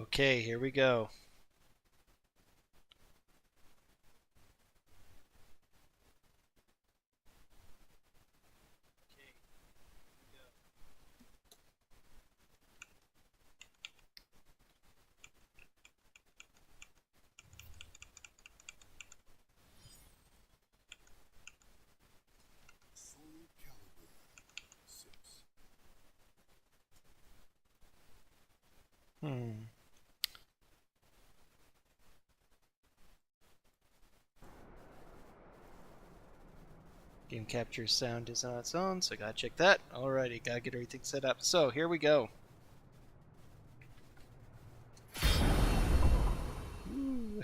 Okay, here we go. Soulcalibur 6. Game capture sound is on its own, so gotta check that. Alrighty, gotta get everything set up. So here we go. Ooh.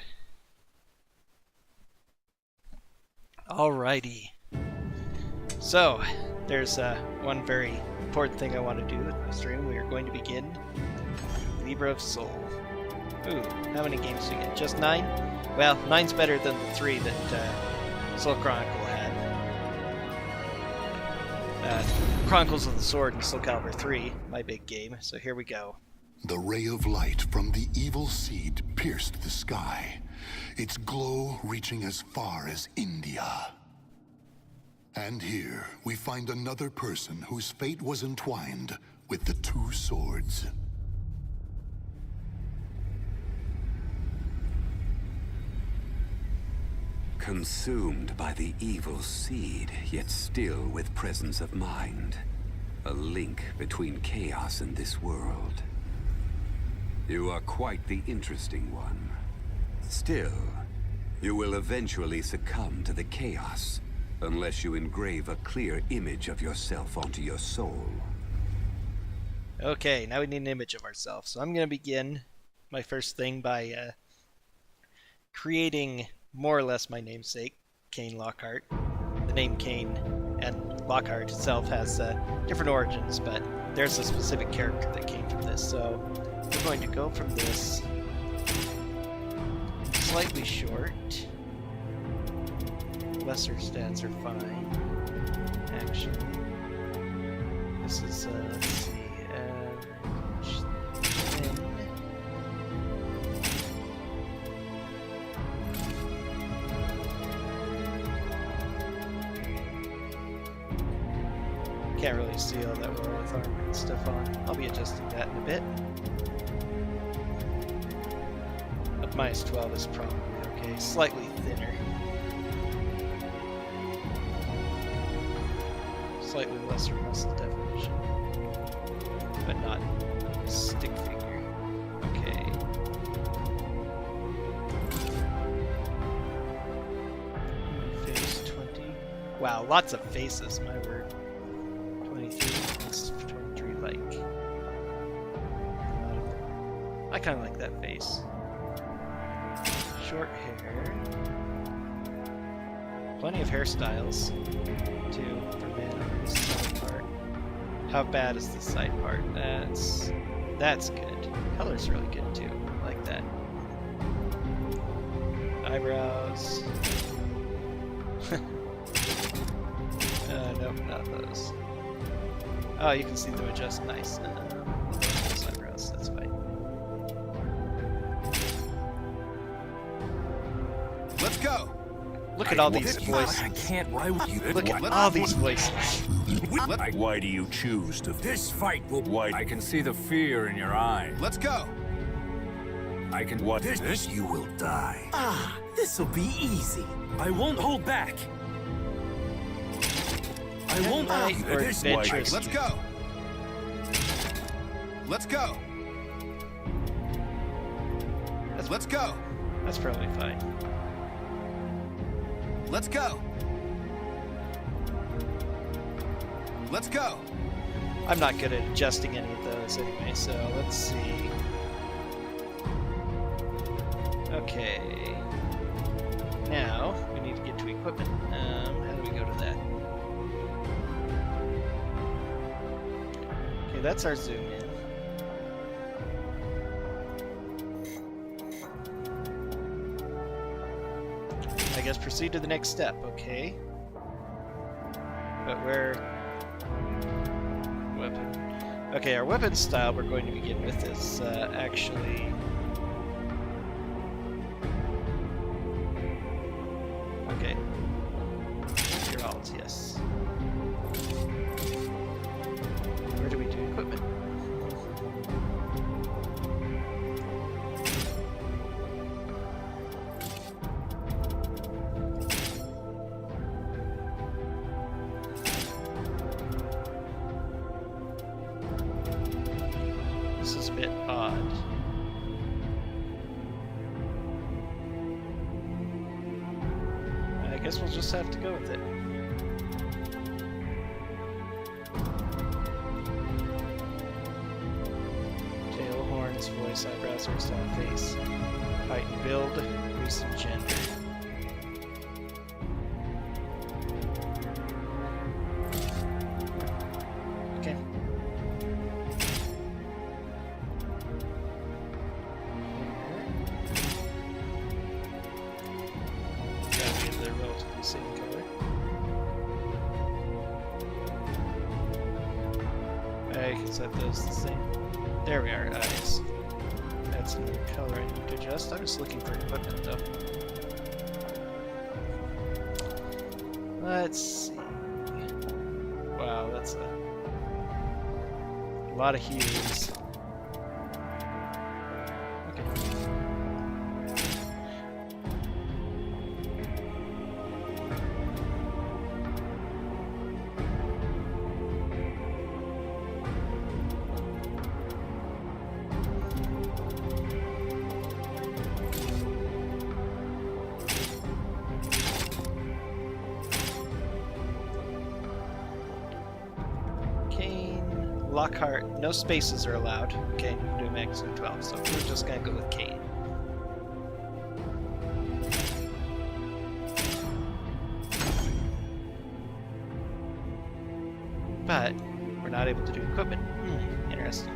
Alrighty. So there's one very important thing I want to do with my stream. We are going to begin Libra of Soul. Ooh, how many games do we get? Just 9? Well, 9's better than the 3 that Soul Chronicle had. Chronicles of the Sword and Soulcalibur 3, my big game, so here we go. The ray of light from the evil seed pierced the sky, its glow reaching as far as India. And here we find another person whose fate was entwined with the two swords. Consumed by the evil seed, yet still with presence of mind. A link between chaos and this world. You are quite the interesting one. Still, you will eventually succumb to the chaos, unless you engrave a clear image of yourself onto your soul. Okay, now we need an image of ourselves. So I'm going to begin my first thing by creating more or less my namesake, Kain Lockeheart. The name Kain and Lockeheart itself has different origins, but there's a specific character that came from this. So we're going to go from this slightly short. Lesser stats are fine. Actually, this is let's see, average 10. Can't really see all that well with armor and stuff on. I'll be adjusting that in a bit. But minus 12 is probably okay. Slightly thinner. Slightly lesser muscle definition. But not stick figure. Okay. Face 20. Wow, lots of faces, my word. 23 like. I kind of like that face. Short hair. Plenty of hairstyles, too, for men on this side part. How bad is the side part? That's good. Color's really good, too. I like that. Eyebrows. Nope, not those. Oh, you can see them adjust nice. Those eyebrows, that's fine. Let's go! Look at all these voices. I can't. Why would you? Look at all these voices. Why do you choose to? This fight will. Why? I can see the fear in your eyes. Let's go! I can. What? This you will die. Ah, this'll be easy. I won't hold back. I won't. Or This adventurous. Let's go! Let's go! Let's go! That's probably fine. Let's go! Let's go! I'm not good at adjusting any of those anyway, so let's see. Okay. Now, we need to get to equipment. How do we go to that? Okay, that's our zoom in. I guess proceed to the next step, okay. But where... Weapon. Okay, our weapon style we're going to begin with is actually... Okay. Geralt, yes. Where do we do equipment? This is a bit odd. I guess we'll just have to go with it. Tail, horns, voice, eyebrows, hairstyle, face, height and build, race and gender. Okay. They're relatively same color. I can set those the same. There we are, eyes. That's another color I need to adjust. I was looking for equipment though. Let's see. Wow, that's a lot of hues. Okay. Kain, Lockeheart, no spaces are allowed. Okay, you can do a maximum 12, so we're just gonna go with Kain. But we're not able to do equipment. Interesting.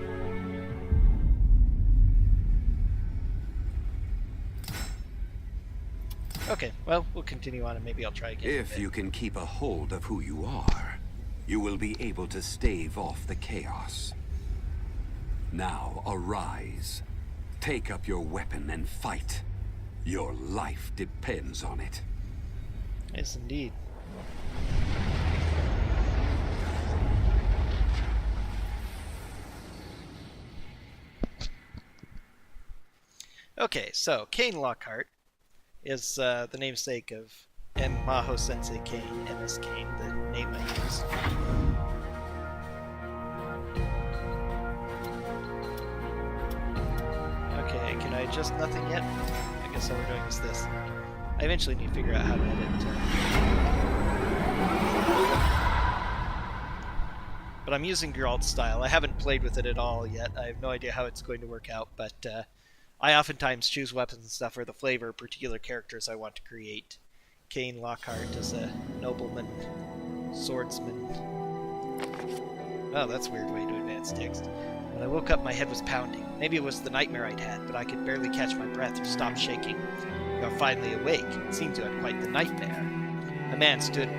Okay, well, we'll continue on and maybe I'll try again. If you can keep a hold of who you are, you will be able to stave off the chaos. Now, arise. Take up your weapon and fight. Your life depends on it. Yes, indeed. Okay, so Kain Lockeheart is the namesake of M. Maho Sensei Kain, MS Kain, the name I use. Okay, can I adjust nothing yet? I guess all we're doing is this. I eventually need to figure out how to edit. But I'm using Geralt's style. I haven't played with it at all yet. I have no idea how it's going to work out, but I oftentimes choose weapons and stuff for the flavor of particular characters I want to create. Kain Lockeheart is a nobleman, swordsman. Oh, that's a weird way to advance text. When I woke up, my head was pounding. Maybe it was the nightmare I'd had, but I could barely catch my breath or stop shaking. You're finally awake. It seemed you had quite the nightmare. A man stood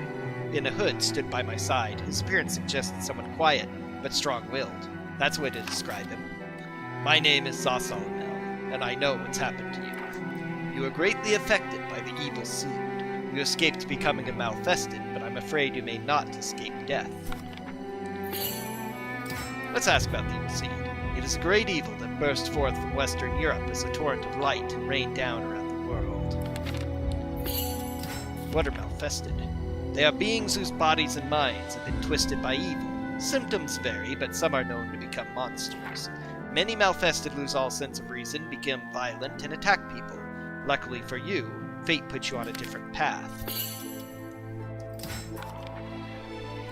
in a hood stood by my side. His appearance suggested someone quiet, but strong-willed. That's a way to describe him. My name is Soulcalibur, and I know what's happened to you. You were greatly affected by the evil seed. You escaped becoming a malfested, but I'm afraid you may not escape death. Let's ask about the evil seed. It is a great evil that burst forth from Western Europe as a torrent of light and rained down around the world. What are malfested? They are beings whose bodies and minds have been twisted by evil. Symptoms vary, but some are known to become monsters. Many malfested lose all sense of reason, become violent, and attack people. Luckily for you, fate puts you on a different path.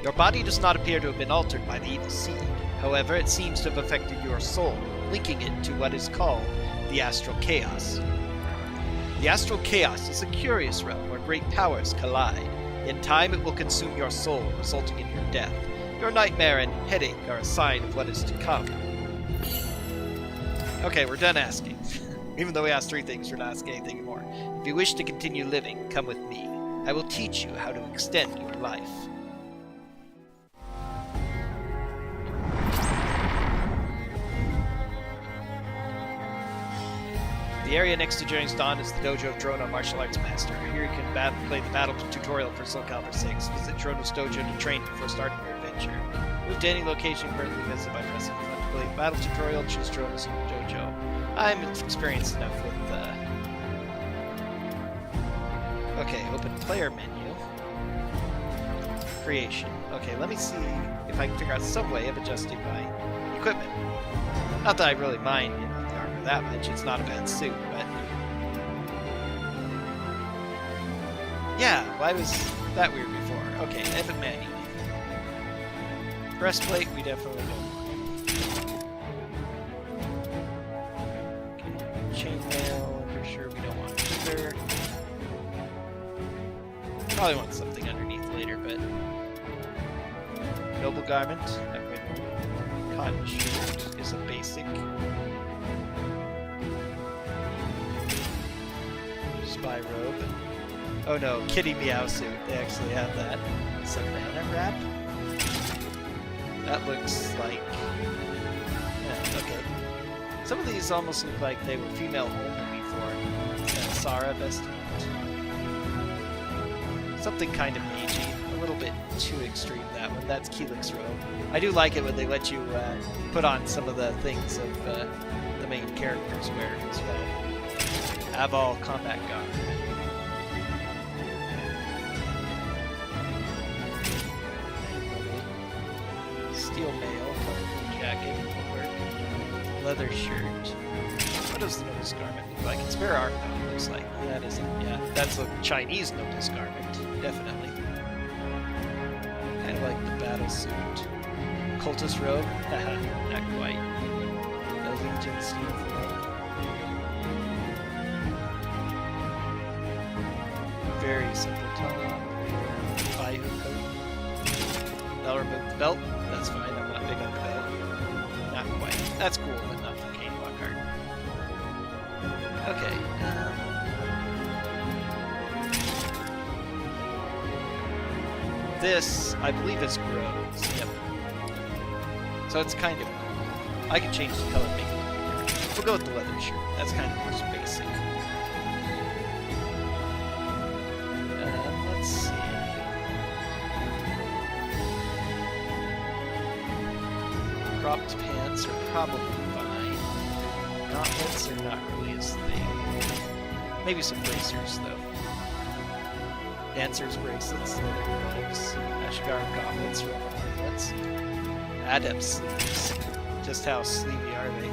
Your body does not appear to have been altered by the evil seed. However, it seems to have affected your soul, linking it to what is called the astral chaos. The astral chaos is a curious realm where great powers collide. In time, it will consume your soul, resulting in your death. Your nightmare and headache are a sign of what is to come. Okay, we're done asking. Even though we asked 3 things, we're not asking anything more. If you wish to continue living, come with me. I will teach you how to extend your life. The area next to Journey's Dawn is the dojo of Drono, martial arts master. Here you can play the battle tutorial for Soulcalibur 6. Visit Drono's dojo to train before starting your adventure. Move to any location currently visited by pressing button to play the battle tutorial. Choose Drono's dojo. I'm experienced enough with Okay, open player menu. Creation. Okay, let me see if I can figure out some way of adjusting my equipment. Not that I really mind the armor that much, it's not a bad suit, but... Yeah, why was that weird before? Okay, edit menu. Breastplate, we definitely don't want. Okay, chainmail, for sure we don't want either. Probably want something underneath later, but... Noble garment, cotton shirt is a basic. Spy robe. Oh no, kitty meow suit. They actually have that. Savannah wrap? That looks like... Yeah, okay. Some of these almost look like they were female only before. Sarah vestment. Something kind of magey. A little bit too extreme, that one. That's Keelik's robe. I do like it when they let you put on some of the things of the main characters wear as well. Aval combat garb. Steel mail, jacket, leather shirt. What does the notice garment look like? It's very art now, it looks like. That isn't, yeah. That's a Chinese notice garment, definitely. Kind of like the battle suit. Cultist robe? Haha, not quite. Allegiance uniform. Very simple top. Five coat. I'll remove the belt. That's fine, I'm not big on the belt. Not quite. That's cool, but not for Kain Lockeheart. Okay. This, I believe, is Groves. Yep. So it's kind of cool. I can change the color, make it look different. We'll go with the leather shirt. That's kind of more basic. Let's see. Cropped pants are probably fine. Gauntlets are not really his thing. Maybe some bracers, though. Dancer's bracelets, gloves, Ashgar gauntlets, rubber gauntlets. Adept sleeves. Just how sleevey are they?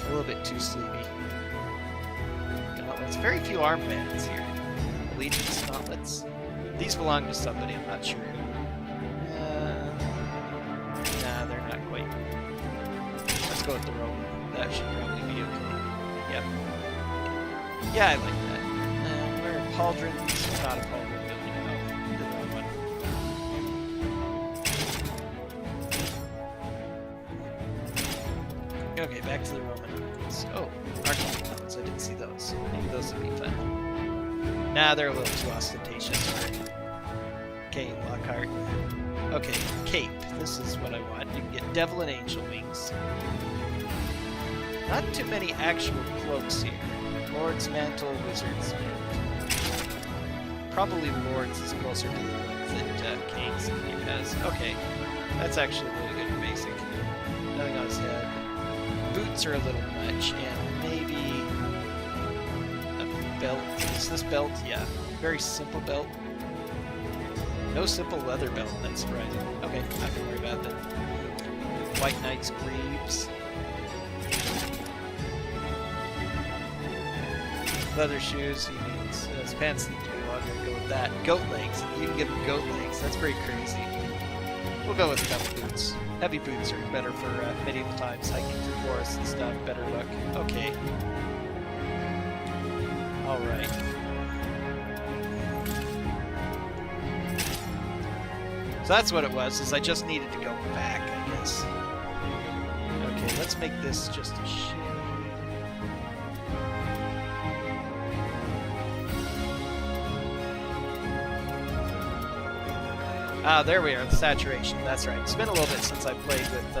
A little bit too sleevey. Gauntlets. Very few armbands here. Allegiance gauntlets. These belong to somebody, I'm not sure who. Nah, they're not quite. Let's go with the Roman. That should probably be okay. Yep. Yeah, I like that. We're a pauldron. Not a pauldron building. Oh, the wrong one. Okay, back to the Roman arms. Oh, arcane ones. I didn't see those. Maybe those would be fun. Nah, they're a little too ostentatious for Kain Lockeheart. Okay, cape. This is what I want. You can get devil and angel wings. Not too many actual cloaks here. Lord's mantle, wizard's mantle. Probably Lord's is closer to the ones that Kain's cape has. Okay, that's actually really good and basic. Nothing on his head. Boots are a little much, and maybe a belt. Is this belt? Yeah. Very simple belt. No simple leather belt, that's surprising. Okay, not gonna worry about that. White Knight's greaves. Leather shoes, he needs his pants need to be longer, go with that. Goat legs, you can give him goat legs, that's pretty crazy. We'll go with tough boots. Heavy boots are better for medieval times, hiking through forests and stuff, better luck. Okay. Alright. So that's what it was, is I just needed to go back, I guess. Okay, let's make this just a shade. Ah, there we are, the saturation, that's right. It's been a little bit since I played with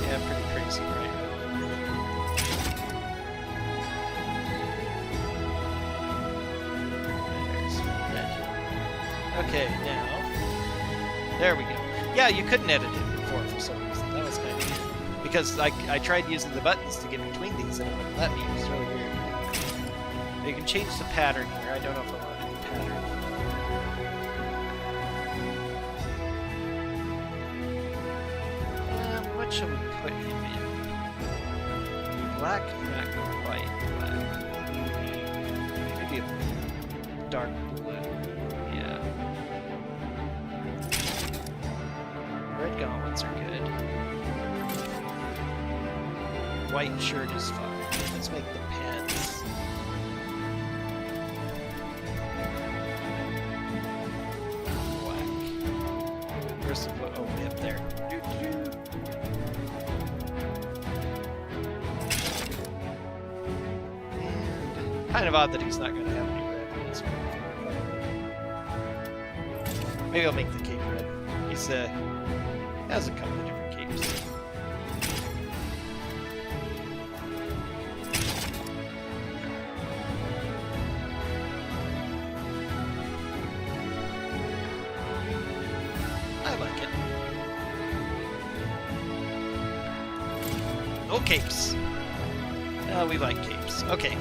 Yeah, pretty crazy, right? There's red. Okay, now... There we go. Yeah, you couldn't edit it before for some reason. That was kind of weird. Because I tried using the buttons to get between these and it wouldn't let me. It was really weird. You can change the pattern here. I don't know if I want any pattern. What shall we put him in? Black, white, black. Maybe a dark blue. Yeah. Red gauntlets are good. White shirt is fine. Let's make the pants. Black. First of all, way up there. And kind of odd that he's not going to have any red in this one. Maybe I'll make the cape red. He's has a couple of different capes. I like it. No capes. We like capes. Okay.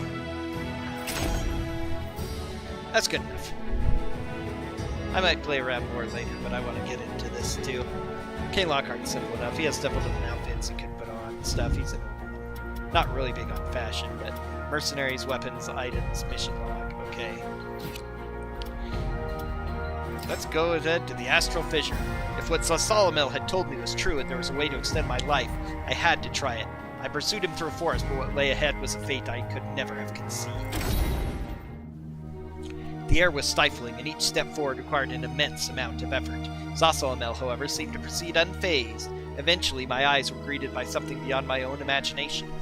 That's good enough. I might play around more later, but I want to get into this too. Kain Lockheart's simple enough. He has several different outfits he can put on and stuff. He's not really big on fashion, but mercenaries, weapons, items, mission log. Okay. Let's go ahead to the astral fissure. If what Soulcalibur had told me was true and there was a way to extend my life, I had to try it. I pursued him through a forest, but what lay ahead was a fate I could never have conceived. The air was stifling, and each step forward required an immense amount of effort. Soulcalibur, however, seemed to proceed unfazed. Eventually, my eyes were greeted by something beyond my own imagination.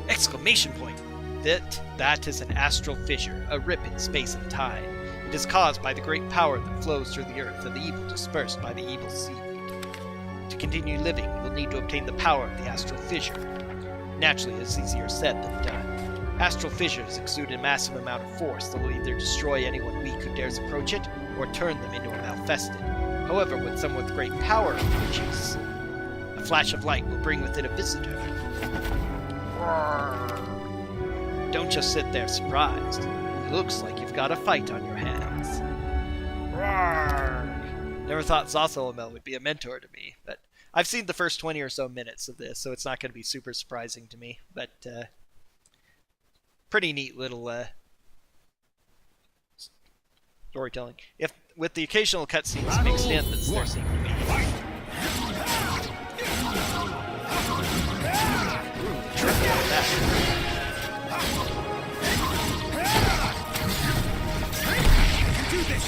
Exclamation point! That is an astral fissure, a rip in space and time. It is caused by the great power that flows through the earth and the evil dispersed by the evil seed. To continue living, you'll need to obtain the power of the astral fissure. Naturally, it's easier said than done. Astral fissures exude a massive amount of force that will either destroy anyone weak who dares approach it, or turn them into a malfested. However, when someone with great power approaches, a flash of light will bring with it a visitor. Don't just sit there surprised. It looks like you've got a fight on your hands. Never thought Soulcalibur would be a mentor to me, but I've seen the first 20 or so minutes of this, so it's not going to be super surprising to me, but pretty neat little storytelling. If with the occasional cutscenes mixed in, that's there seem to be. Triple like that. Do this.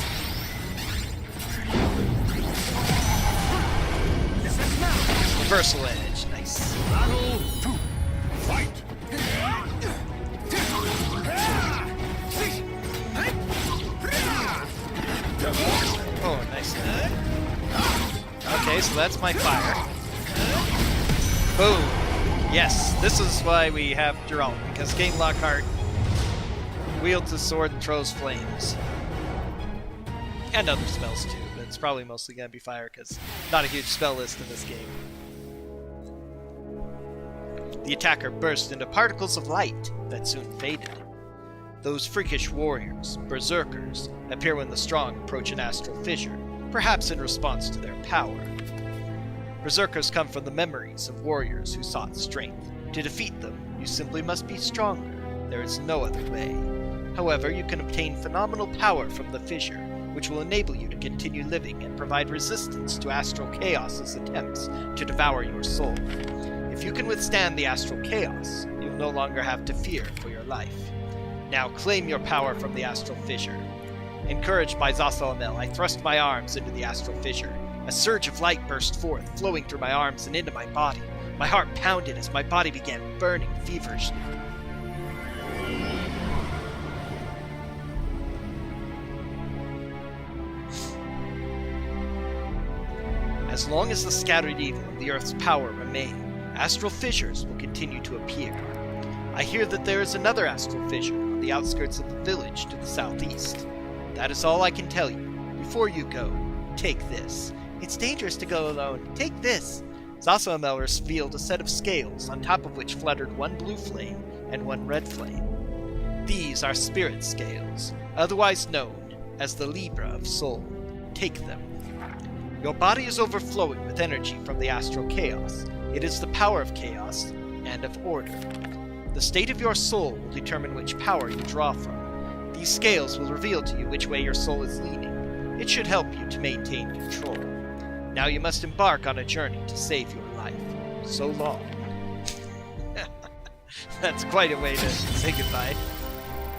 Reversal edge, nice. Battle 2. Fight! Oh, nice. Okay, so that's my fire. Boom! Yes, this is why we have Geralt, because Kain Lockeheart wields a sword and throws flames. And other spells too, but it's probably mostly going to be fire, because not a huge spell list in this game. The attacker burst into particles of light that soon faded. Those freakish warriors, berserkers, appear when the strong approach an astral fissure, perhaps in response to their power. Berserkers come from the memories of warriors who sought strength. To defeat them, you simply must be stronger. There is no other way. However, you can obtain phenomenal power from the fissure, which will enable you to continue living and provide resistance to astral chaos's attempts to devour your soul. If you can withstand the astral chaos, you'll no longer have to fear for your life. Now claim your power from the astral fissure. Encouraged by Soulcalibur, I thrust my arms into the astral fissure. A surge of light burst forth, flowing through my arms and into my body. My heart pounded as my body began burning feverishly. As long as the scattered evil and the Earth's power remain, astral fissures will continue to appear. I hear that there is another astral fissure on the outskirts of the village to the southeast. That is all I can tell you. Before you go, take this. It's dangerous to go alone. Take this. Zasamel revealed a set of scales, on top of which fluttered one blue flame and one red flame. These are spirit scales, otherwise known as the Libra of Soul. Take them. Your body is overflowing with energy from the astral chaos. It is the power of chaos and of order. The state of your soul will determine which power you draw from. These scales will reveal to you which way your soul is leaning. It should help you to maintain control. Now you must embark on a journey to save your life. So long. That's quite a way to say goodbye.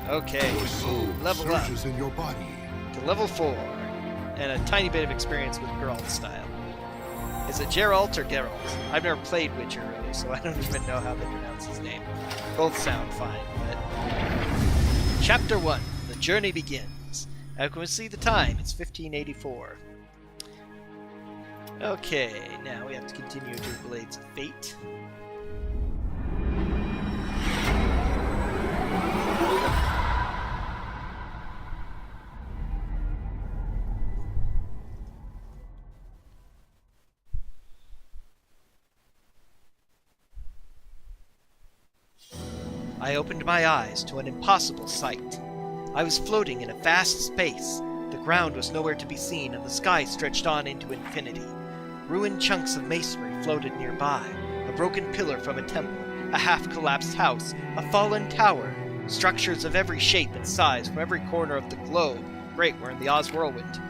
Okay, Your soul level up surges in your body. to level 4, and a tiny bit of experience with Geralt style. Is it Geralt or Geralt? I've never played Witcher really, so I don't even know how they pronounce his name. Both sound fine, but... Chapter 1, The Journey Begins. Now can we see the time? It's 1584. Okay, now we have to continue to Blades of Fate. I opened my eyes to an impossible sight. I was floating in a vast space. The ground was nowhere to be seen, and the sky stretched on into infinity. Ruined chunks of masonry floated nearby, a broken pillar from a temple, a half-collapsed house, a fallen tower, structures of every shape and size from every corner of the globe. Great, we're in the Oz whirlwind.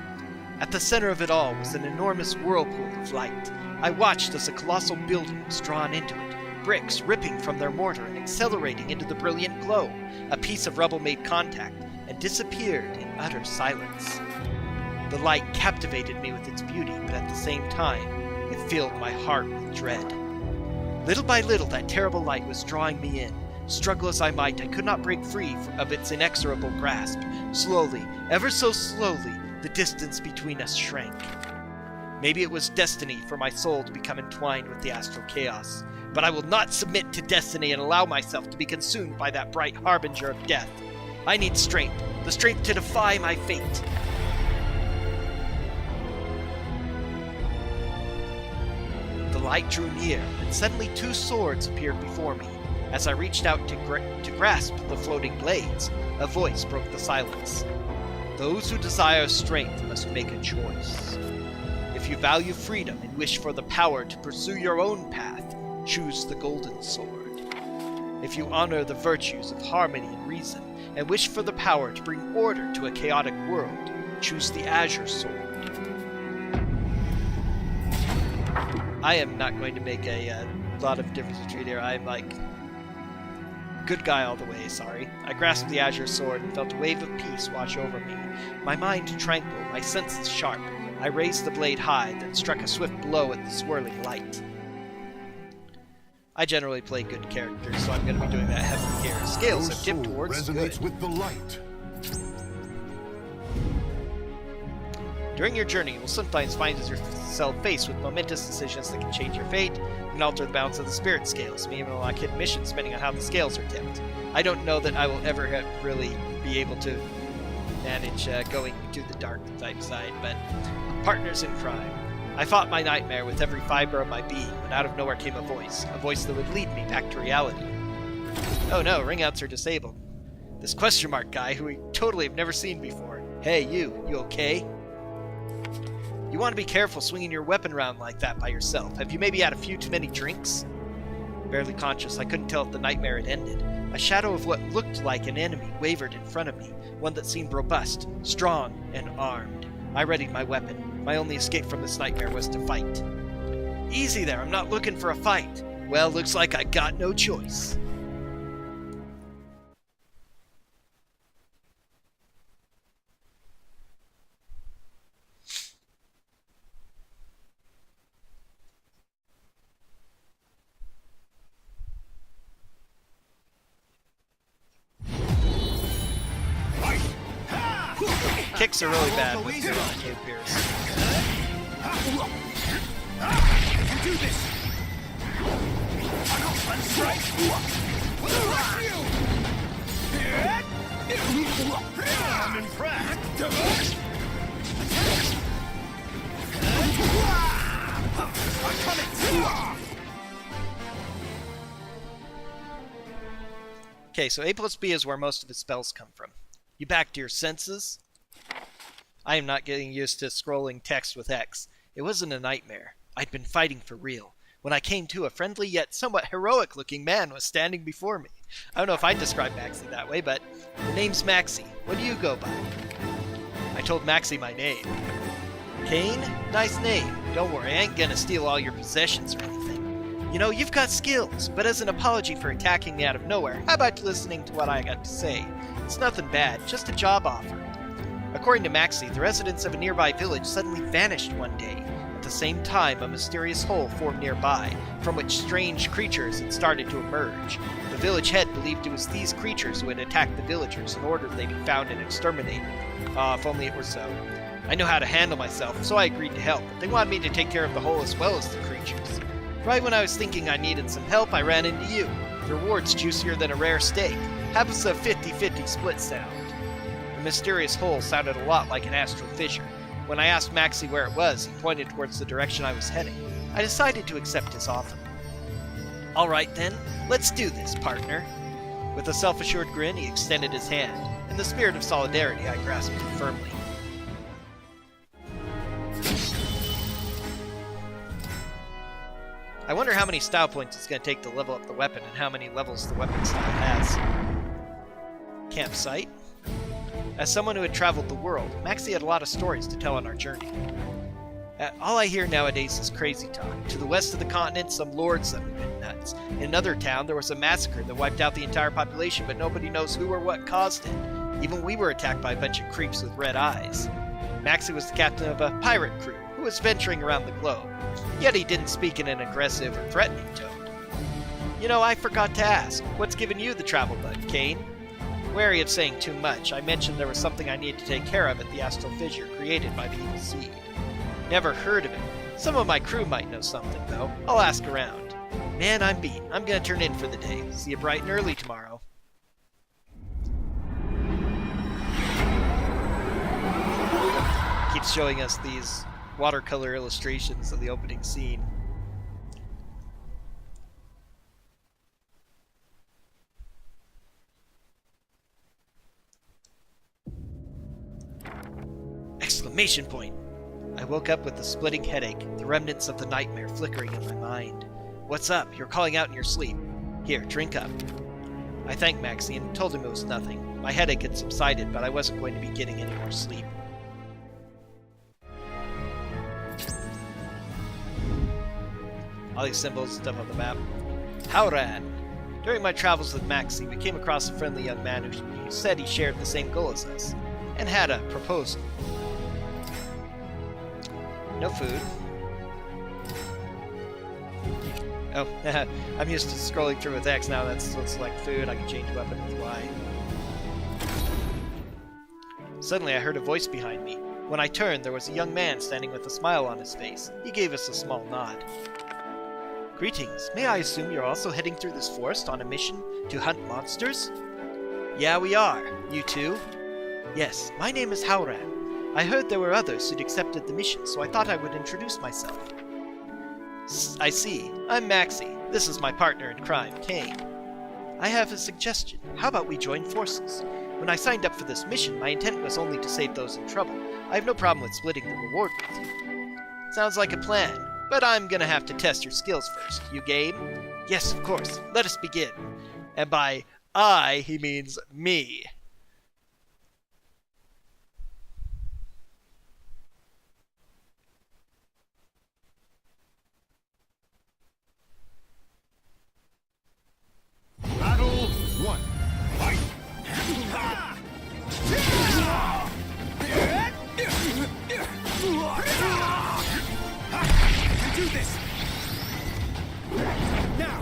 At the center of it all was an enormous whirlpool of light. I watched as a colossal building was drawn into it, bricks ripping from their mortar and accelerating into the brilliant glow. A piece of rubble made contact and disappeared in utter silence. The light captivated me with its beauty, but at the same time, it filled my heart with dread. Little by little, that terrible light was drawing me in. Struggle as I might, I could not break free of its inexorable grasp. Slowly, ever so slowly, the distance between us shrank. Maybe it was destiny for my soul to become entwined with the astral chaos. But I will not submit to destiny and allow myself to be consumed by that bright harbinger of death. I need strength, the strength to defy my fate. The light drew near, and suddenly 2 swords appeared before me. As I reached out to grasp the floating blades, a voice broke the silence. Those who desire strength must make a choice. If you value freedom and wish for the power to pursue your own path, choose the golden sword. If you honor the virtues of harmony and reason, and wish for the power to bring order to a chaotic world, choose the azure sword. I am not going to make a lot of difference between here. I'm like, good guy all the way, sorry. I grasped the azure sword and felt a wave of peace wash over me. My mind tranquil, my senses sharp. I raised the blade high, then struck a swift blow at the swirling light. I generally play good characters, so I'm going to be doing that heavily here. Scales Your have tipped soul towards resonates good. with the light. During your journey, you will sometimes find yourself faced with momentous decisions that can change your fate. You can alter the balance of the spirit scales, maybe even unlock hidden missions depending on how the scales are tipped. I don't know that I will ever really be able to manage going to the dark type side, but partners in crime. I fought my nightmare with every fiber of my being, when out of nowhere came a voice that would lead me back to reality. Oh no, ringouts are disabled. This question mark guy, who we totally have never seen before. Hey, you okay? You want to be careful swinging your weapon around like that by yourself. Have you maybe had a few too many drinks? Barely conscious, I couldn't tell if the nightmare had ended. A shadow of what looked like an enemy wavered in front of me, one that seemed robust, strong, and armed. I readied my weapon. My only escape from this nightmare was to fight. Easy there, I'm not looking for a fight. Well, looks like I got no choice. Kicks are really bad with Pierce. do this! Strike! I'm impressed! I'm coming! Okay, so A plus B is where most of his spells come from. You back to your senses? I am not getting used to scrolling text with X. It wasn't a nightmare. I'd been fighting for real. When I came to, a friendly yet somewhat heroic-looking man was standing before me. I don't know if I'd describe Maxie that way, but the name's Maxie. What do you go by? I told Maxie my name. Kain? Nice name. Don't worry, I ain't gonna steal all your possessions or anything. You know, you've got skills, but as an apology for attacking me out of nowhere, how about listening to what I got to say? It's nothing bad, just a job offer. According to Maxie, the residents of a nearby village suddenly vanished one day. At the same time, a mysterious hole formed nearby, from which strange creatures had started to emerge. The village head believed it was these creatures who had attacked the villagers in order they be found and exterminated. If only it were so. I know how to handle myself, so I agreed to help, but they wanted me to take care of the hole as well as the creatures. Right when I was thinking I needed some help, I ran into you. The reward's juicier than a rare steak. Have us a 50-50 split sound. The mysterious hole sounded a lot like an astral fissure. When I asked Maxie where it was, he pointed towards the direction I was heading. I decided to accept his offer. Alright then, let's do this, partner. With a self-assured grin, he extended his hand. In the spirit of solidarity, I grasped it firmly. I wonder how many style points it's going to take to level up the weapon and how many levels the weapon style has. Campsite. As someone who had traveled the world, Maxie had a lot of stories to tell on our journey. All I hear nowadays is crazy talk. To the west of the continent, some lords that went nuts. In another town, there was a massacre that wiped out the entire population, but nobody knows who or what caused it. Even we were attacked by a bunch of creeps with red eyes. Maxie was the captain of a pirate crew who was venturing around the globe. Yet he didn't speak in an aggressive or threatening tone. You know, I forgot to ask, what's given you the travel bug, Kain? Wary of saying too much, I mentioned there was something I needed to take care of at the astral fissure created by the evil seed. Never heard of it. Some of my crew might know something, though. I'll ask around. Man, I'm beat. I'm gonna turn in for the day. See you bright and early tomorrow. Keeps showing us these watercolor illustrations of the opening scene. Exclamation point! I woke up with a splitting headache, the remnants of the nightmare flickering in my mind. What's up? You're calling out in your sleep. Here, drink up. I thanked Maxie and told him it was nothing. My headache had subsided, but I wasn't going to be getting any more sleep. All these symbols and stuff on the map. Howran! During my travels with Maxie, we came across a friendly young man who said he shared the same goal as us, and had a proposal. No food. Oh, I'm used to scrolling through with X now. Let's select food. I can change weapon with Y. Suddenly I heard a voice behind me. When I turned, there was a young man standing with a smile on his face. He gave us a small nod. Greetings. May I assume you're also heading through this forest on a mission to hunt monsters? Yeah, we are. You too? Yes, my name is Howran. I heard there were others who'd accepted the mission, so I thought I would introduce myself. I see. I'm Maxie. This is my partner in crime, Kain. I have a suggestion. How about we join forces? When I signed up for this mission, my intent was only to save those in trouble. I have no problem with splitting the reward with you. Sounds like a plan, but I'm gonna have to test your skills first. You game? Yes, of course. Let us begin. And by I, he means me. Battle 1. Fight! Do this! Now!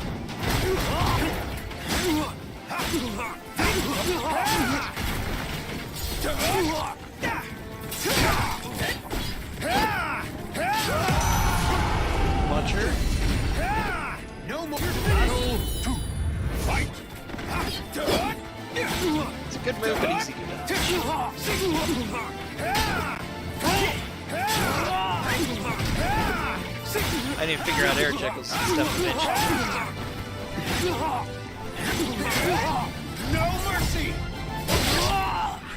Launcher. more battle to fight. It's a good move, but easy to dodge. I need to figure out air Jekyll's stuff eventually. No mercy!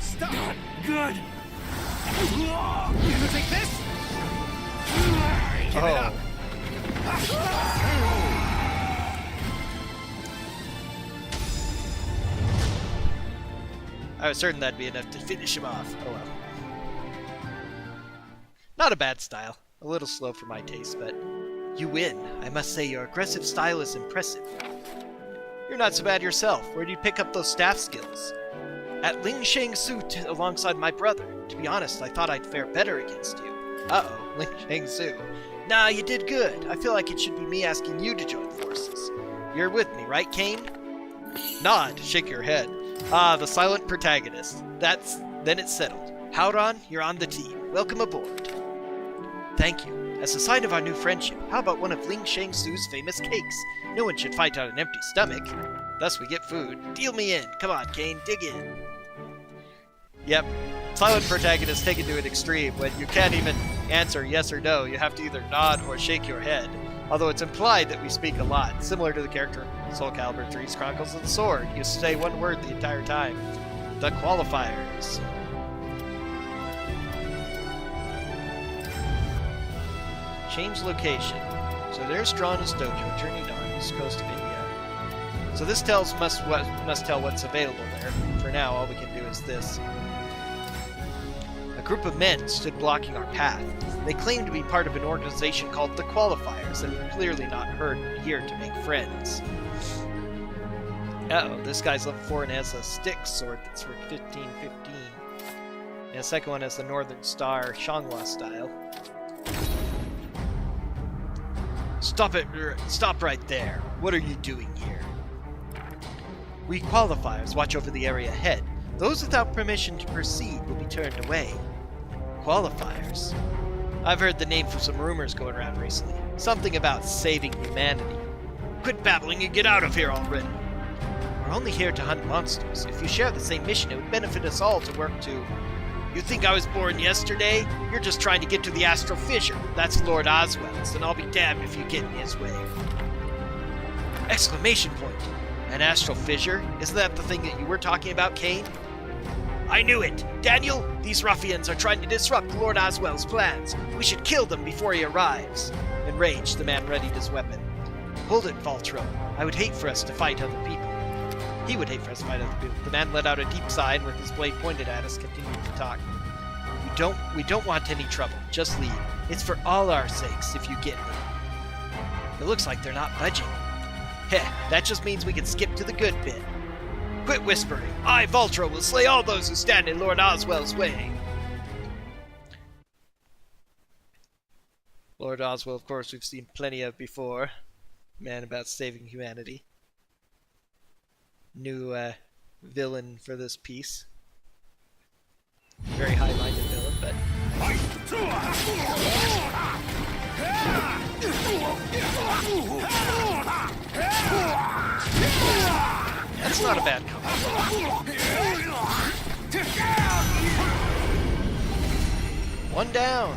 Stop! Good! You gonna take this? Give it up! I was certain that'd be enough to finish him off. Oh well. Not a bad style. A little slow for my taste, but you win. I must say your aggressive style is impressive. You're not so bad yourself. Where do you pick up those staff skills? At Ling Shang Su alongside my brother. To be honest, I thought I'd fare better against you. Uh-oh, Ling Shang Su. Nah, you did good. I feel like it should be me asking you to join forces. You're with me, right, Kain? Nod, shake your head. Ah, the silent protagonist. Then it's settled. Howdon, you're on the team. Welcome aboard. Thank you. As a sign of our new friendship, how about one of Ling Shang Su's famous cakes? No one should fight on an empty stomach. Thus we get food. Deal me in. Come on, Kain, dig in. Yep. Silent protagonist taken to an extreme when you can't even answer yes or no. You have to either nod or shake your head. Although it's implied that we speak a lot, similar to the character Soulcalibur 3's Chronicles of the Sword. You say one word the entire time. The qualifiers. Change location. So there's Strana's dojo, journeyed on, east coast of India. So this must tell what's available there. For now, all we can do is this. A group of men stood blocking our path. They claimed to be part of an organization called the Qualifiers, and were clearly not here to make friends. Uh-oh, this guy's level 4 and has a stick sword that's for 15-15. And the second one has the Northern Star Xianghua style. Stop right there. What are you doing here? We qualifiers watch over the area ahead. Those without permission to proceed will be turned away. Qualifiers? I've heard the name from some rumors going around recently. Something about saving humanity. Quit babbling and get out of here already. We're only here to hunt monsters. If you share the same mission, it would benefit us all to work to... You think I was born yesterday? You're just trying to get to the astral fissure. That's Lord Oswell's, and I'll be damned if you get in his way. Exclamation point. An astral fissure? Isn't that the thing that you were talking about, Kain? I knew it! Daniel, these ruffians are trying to disrupt Lord Oswell's plans. We should kill them before he arrives. Enraged, the man readied his weapon. Hold it, Valtro. I would hate for us to fight other people. He would hate for us to fight other people. The man let out a deep sigh and with his blade pointed at us, continued to talk. We don't want any trouble. Just leave. It's for all our sakes, if you get me. It looks like they're not budging. Heh, that just means we can skip to the good bit. Quit whispering. I, Valtro, will slay all those who stand in Lord Oswell's way. Lord Oswell, of course, we've seen plenty of before. Man about saving humanity. New villain for this piece. Very high-minded villain, but... That's not a bad combo. One down.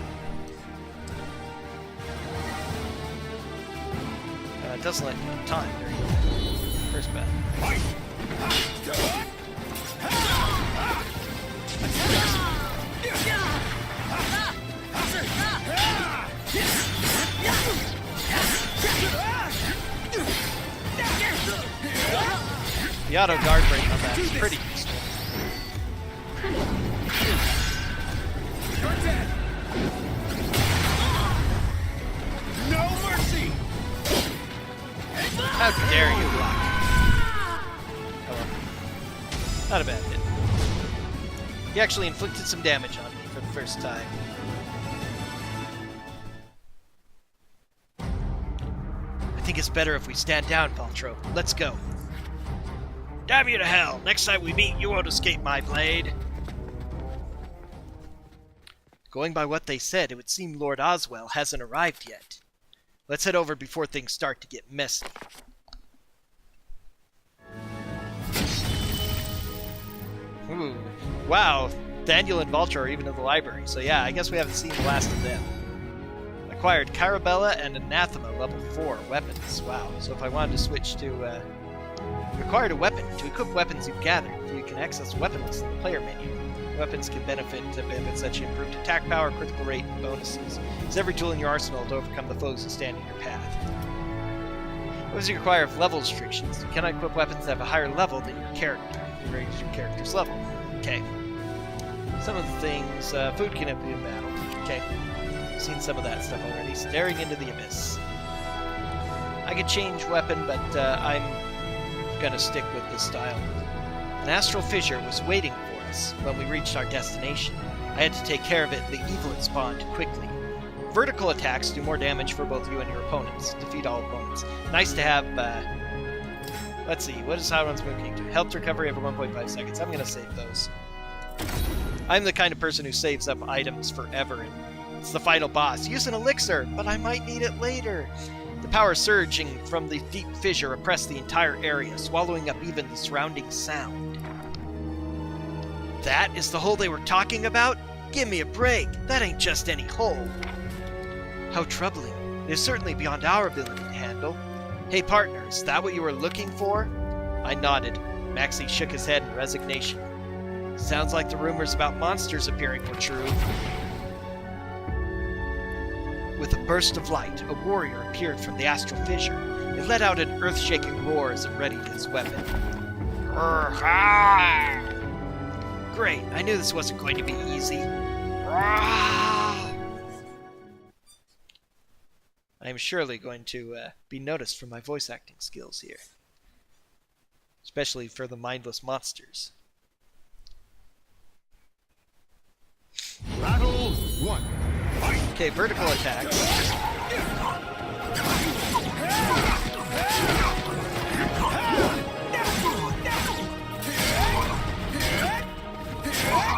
It doesn't let you have time. There you go. First battle. The auto guard break on that is pretty useful. You're dead. No mercy. How dare you block? Oh well. Not a bad hit. He actually inflicted some damage on me for the first time. I think it's better if we stand down, Valtro. Let's go. Damn you to hell! Next time we meet, you won't escape my blade! Going by what they said, it would seem Lord Oswell hasn't arrived yet. Let's head over before things start to get messy. Ooh, wow. Daniel and Vulture are even in the library, so yeah, I guess we haven't seen the last of them. Acquired Carabella and Anathema level 4 weapons. Wow, so if I wanted to switch to... Required a weapon. To equip weapons you've gathered, you can access weapon lists in the player menu. Weapons can benefit such improved attack power, critical rate, and bonuses. Use every tool in your arsenal to overcome the foes who stand in your path. Weapons you require of level restrictions. You cannot equip weapons that have a higher level than your character. You raise your character's level. Okay. Some of the things, food can be in battle. Okay. Seen some of that stuff already. Staring into the abyss. I could change weapon, but I'm gonna stick with this style. An astral fissure was waiting for us when we reached our destination. I had to take care of it. The evil had spawned quickly. Vertical attacks do more damage for both you and your opponents. Defeat all opponents. Nice to have, let's see, what is Sauron's moving to? Health recovery every 1.5 seconds. I'm gonna save those. I'm the kind of person who saves up items forever, and it's the final boss. Use an elixir, but I might need it later. The power surging from the deep fissure oppressed the entire area, swallowing up even the surrounding sound. That is the hole they were talking about? Give me a break. That ain't just any hole. How troubling. It is certainly beyond our ability to handle. Hey partner, is that what you were looking for? I nodded. Maxie shook his head in resignation. Sounds like the rumors about monsters appearing were true. With a burst of light, a warrior appeared from the astral fissure. It let out an earth-shaking roar as it readied his weapon. Great, I knew this wasn't going to be easy. I am surely going to be noticed for my voice acting skills here. Especially for the mindless monsters. Battle 1. Okay, vertical attacks.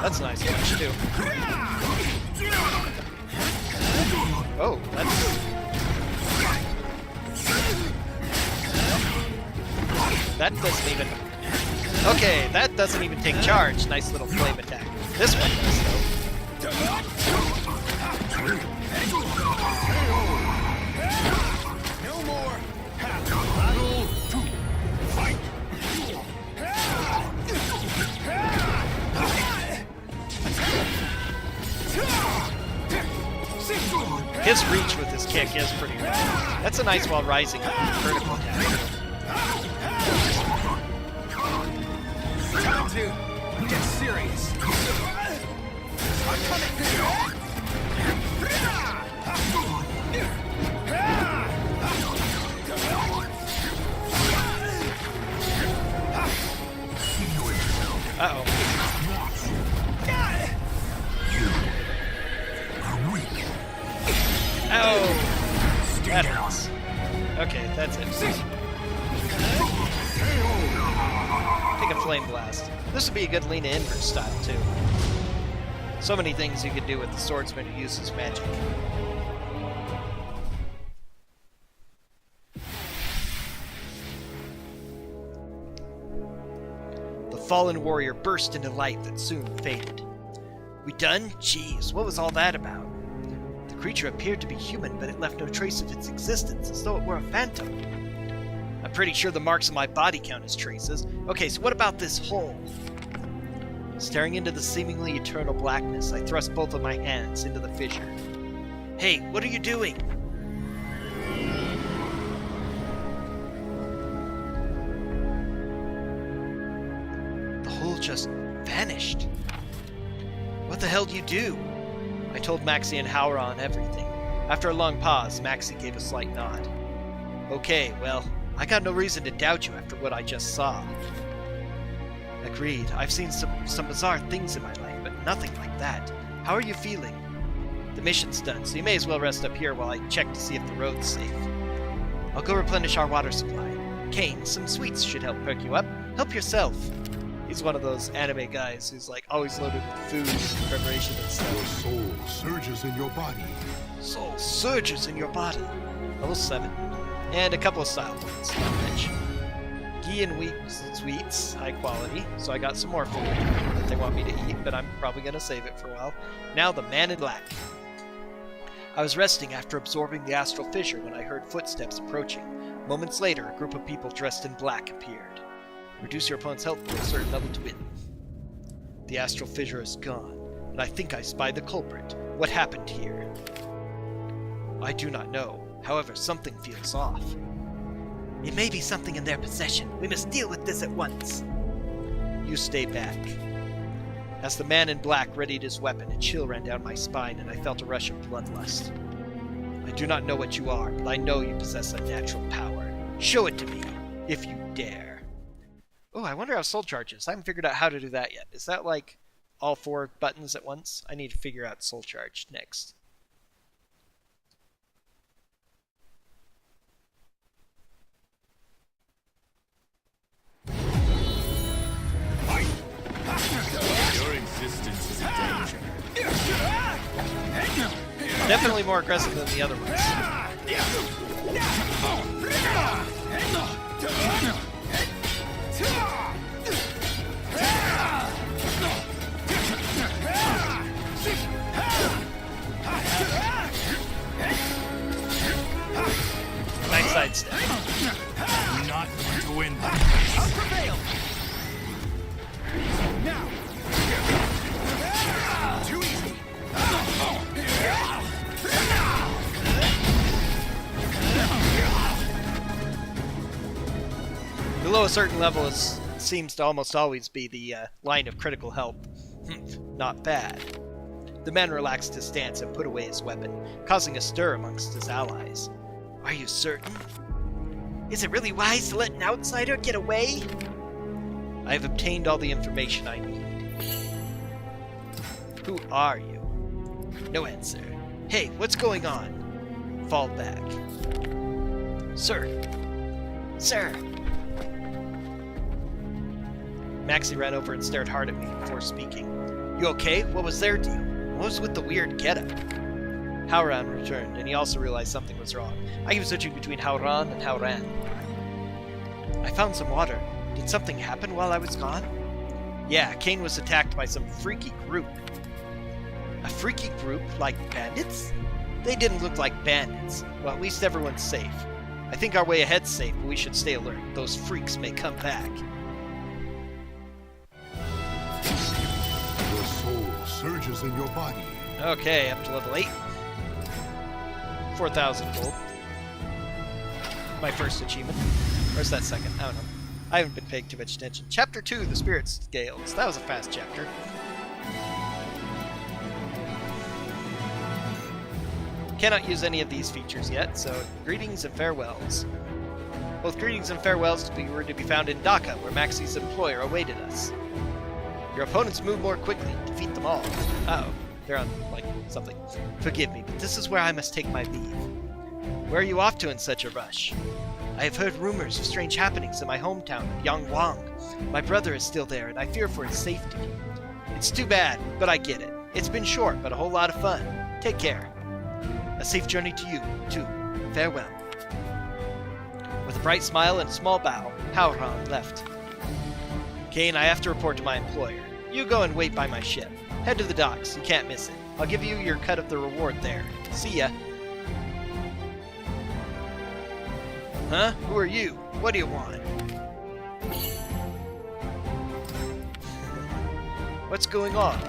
That's a nice punch, too. Oh, that's... That doesn't even... Okay, that doesn't even take charge. Nice little flame attack. This one does, though. No more. Battle 2. Fight. His reach with his kick is pretty rad. That's a nice while rising vertical attack. Time to get serious. I'm coming. Uh-oh. Oh! That hurts. Okay, that's it. Take a flame blast. This would be a good Lena Inverse style, too. So many things you could do with the swordsman who uses magic. The fallen warrior burst into light that soon faded. We done? Jeez, what was all that about? The creature appeared to be human, but it left no trace of its existence, as though it were a phantom. I'm pretty sure the marks on my body count as traces. Okay, so what about this hole? Staring into the seemingly eternal blackness, I thrust both of my hands into the fissure. Hey, what are you doing? The hole just vanished. What the hell do you do? I told Maxie and Howron everything. After a long pause, Maxie gave a slight nod. Okay, well, I got no reason to doubt you after what I just saw. Agreed. I've seen some bizarre things in my life, but nothing like that. How are you feeling? The mission's done, so you may as well rest up here while I check to see if the road's safe. I'll go replenish our water supply. Kain, some sweets should help perk you up. Help yourself. He's one of those anime guys who's like always loaded with food and preparation and Your stuff. soul surges in your body. Soul surges in your body. Level 7. And a couple of style points, which ghee and wheat sweets, high quality, so I got some more food that they want me to eat, but I'm probably going to save it for a while. Now the man in black. I was resting after absorbing the astral fissure when I heard footsteps approaching. Moments later, a group of people dressed in black appeared. Reduce your opponent's health to a certain level to win. The astral fissure is gone, and I think I spy the culprit. What happened here? I do not know. However, something feels off. It may be something in their possession. We must deal with this at once. You stay back. As the man in black readied his weapon, a chill ran down my spine and I felt a rush of bloodlust. I do not know what you are, but I know you possess unnatural power. Show it to me, if you dare. Oh, I wonder how soul charges. I haven't figured out how to do that yet. Is that like all 4 buttons at once? I need to figure out soul charge next. Your existence is a danger. Definitely more aggressive than the other ones. Nice sidestep. I'm not going to win. I'll prevail! Now! Too easy! Below a certain level seems to almost always be the line of critical help. Not bad. The man relaxed his stance and put away his weapon, causing a stir amongst his allies. Are you certain? Is it really wise to let an outsider get away? I have obtained all the information I need. Who are you? No answer. Hey, what's going on? Fall back. Sir. Sir. Maxie ran over and stared hard at me before speaking. You okay? What was their deal? What was with the weird getup? Howran returned, and he also realized something was wrong. I keep switching between Howran and Howran. I found some water. Did something happen while I was gone? Yeah, Kain was attacked by some freaky group. A freaky group? Like bandits? They didn't look like bandits. Well, at least everyone's safe. I think our way ahead's safe, but we should stay alert. Those freaks may come back. Your soul surges in your body. Okay, up to level 8. 4,000 gold. My first achievement. Or is that second? I don't know. I haven't been paying too much attention. Chapter 2, the Spirit Scales. That was a fast chapter. Cannot use any of these features yet, so greetings and farewells. Both greetings and farewells were to be found in Dhaka, where Maxie's employer awaited us. Your opponents move more quickly. Defeat them all. Uh-oh. They're on, like, something. Forgive me, but this is where I must take my leave. Where are you off to in such a rush? I have heard rumors of strange happenings in my hometown of Yangwang. My brother is still there, and I fear for his safety. It's too bad, but I get it. It's been short, but a whole lot of fun. Take care. A safe journey to you, too. Farewell. With a bright smile and a small bow, Howran left. Kain, I have to report to my employer. You go and wait by my ship. Head to the docks. You can't miss it. I'll give you your cut of the reward there. See ya. Huh? Who are you? What do you want? What's going on?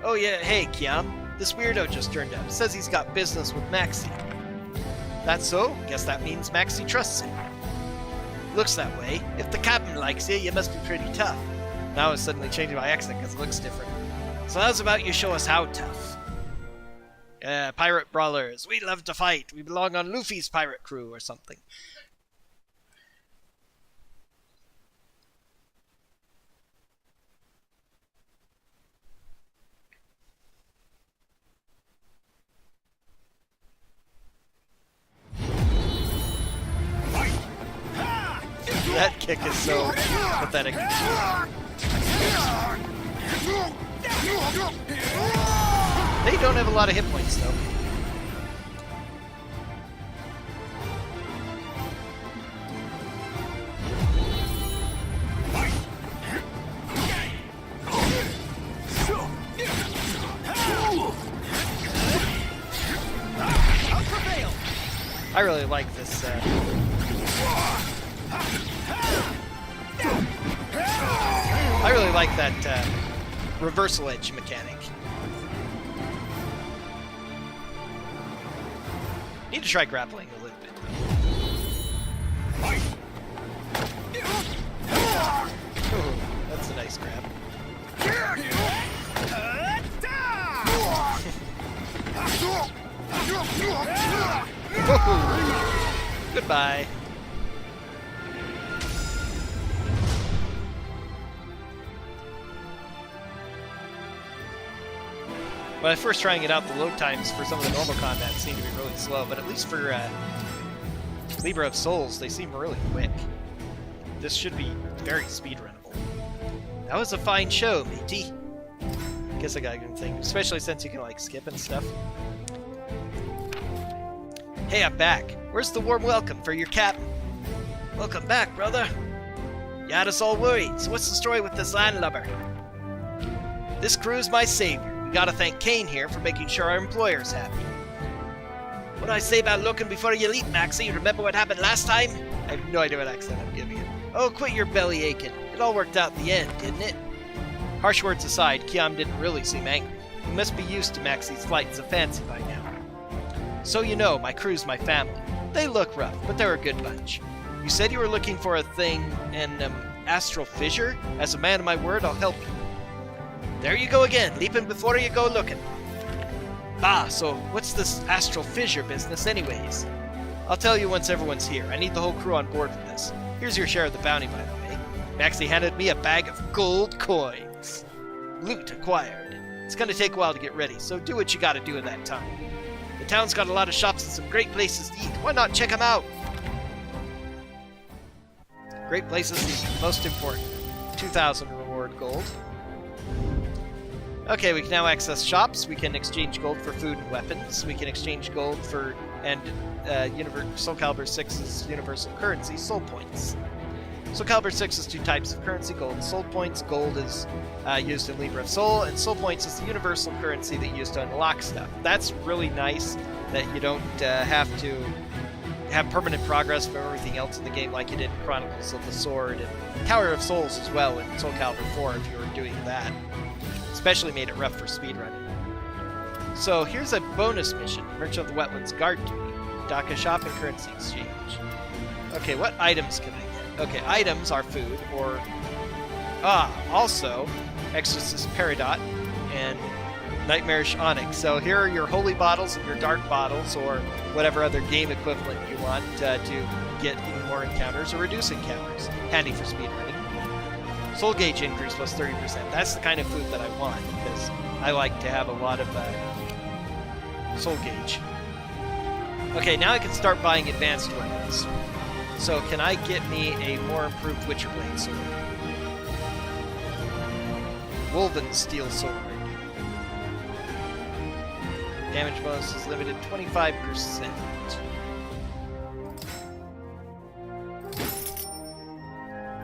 Oh yeah, hey Kiam. This weirdo just turned up. Says he's got business with Maxie. That's so? Guess that means Maxie trusts him. Looks that way. If the captain likes you, you must be pretty tough. Now I was suddenly changing my accent because it looks different. So how's about you show us how tough? Pirate brawlers. We love to fight. We belong on Luffy's pirate crew or something. That kick is so pathetic. They don't have a lot of hit points, though. I really like this. I really like that reversal edge mechanic. Need to try grappling a little bit, though. Ooh, that's a nice grab. Goodbye. When I was first trying it out, the load times for some of the normal combat seem to be really slow, but at least for Libra of Souls, they seem really quick. This should be very speedrunnable. That was a fine show, matey. Guess I got a good thing, especially since you can like skip and stuff. Hey, I'm back. Where's the warm welcome for your captain? Welcome back, brother. You had us all worried, so what's the story with this landlubber? This crew's my savior. We gotta thank Kain here for making sure our employer's happy. What I say about looking before you leap, Maxie? Remember what happened last time? I have no idea what accent I'm giving you. Oh, quit your belly aching. It all worked out in the end, didn't it? Harsh words aside, Kiam didn't really seem angry. He must be used to Maxie's flights of fancy by now. So you know, my crew's my family. They look rough, but they're a good bunch. You said you were looking for a thing, an astral fissure? As a man of my word, I'll help you. There you go again, leaping before you go looking. Bah, so what's this astral fissure business anyways? I'll tell you once everyone's here. I need the whole crew on board for this. Here's your share of the bounty, by the way. Maxie handed me a bag of gold coins. Loot acquired. It's gonna take a while to get ready, so do what you gotta do in that time. The town's got a lot of shops and some great places to eat. Why not check them out? Great places to eat. Most important. 2,000 reward gold. Okay, we can now access shops. We can exchange gold for food and weapons. We can exchange gold for Soulcalibur 6's universal currency, soul points. Soulcalibur 6 has two types of currency, gold and soul points. Gold is used in Libra of Soul, and soul points is the universal currency that you use to unlock stuff. That's really nice that you don't have to have permanent progress from everything else in the game like you did in Chronicles of the Sword and Tower of Souls as well in Soulcalibur 4 if you were doing that. Especially made it rough for speedrunning. So here's a bonus mission, Merchant of the Wetlands Guard Duty, Dhaka Shop and Currency Exchange. Okay, what items can I get? Okay, items are food, or... also, Exorcist Peridot and Nightmarish Onyx. So here are your holy bottles and your dark bottles, or whatever other game equivalent you want to get even more encounters or reduce encounters. Handy for speedrunning. Soul gauge increase plus 30%. That's the kind of food that I want, because I like to have a lot of soul gauge. Okay, now I can start buying advanced weapons. So can I get me a more improved Witcher Blade sword? Woven Steel Sword. Damage bonus is limited 25%.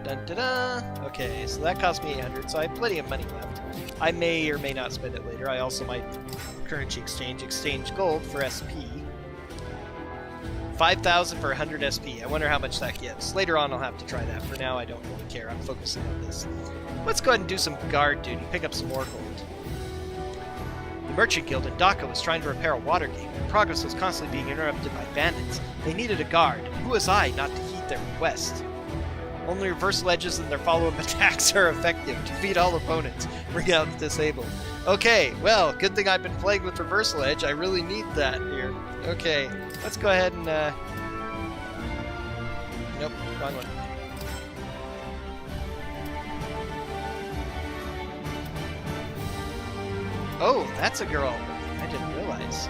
Dun-da-da! Okay, so that cost me 800, so I have plenty of money left. I may or may not spend it later. I also might currency exchange gold for SP. 5,000 for 100 SP. I wonder how much that gives. Later on I'll have to try that. For now I don't really care. I'm focusing on this. Let's go ahead and do some guard duty. Pick up some more gold. The Merchant Guild in Dhaka was trying to repair a water gate. Their progress was constantly being interrupted by bandits. They needed a guard. Who was I not to heed their request? Only reversal edges and their follow-up attacks are effective. Defeat all opponents. Bring out the disabled. Okay, well, good thing I've been playing with reversal edge. I really need that here. Okay, let's go ahead and, Nope, wrong one. Oh, that's a girl. I didn't realize.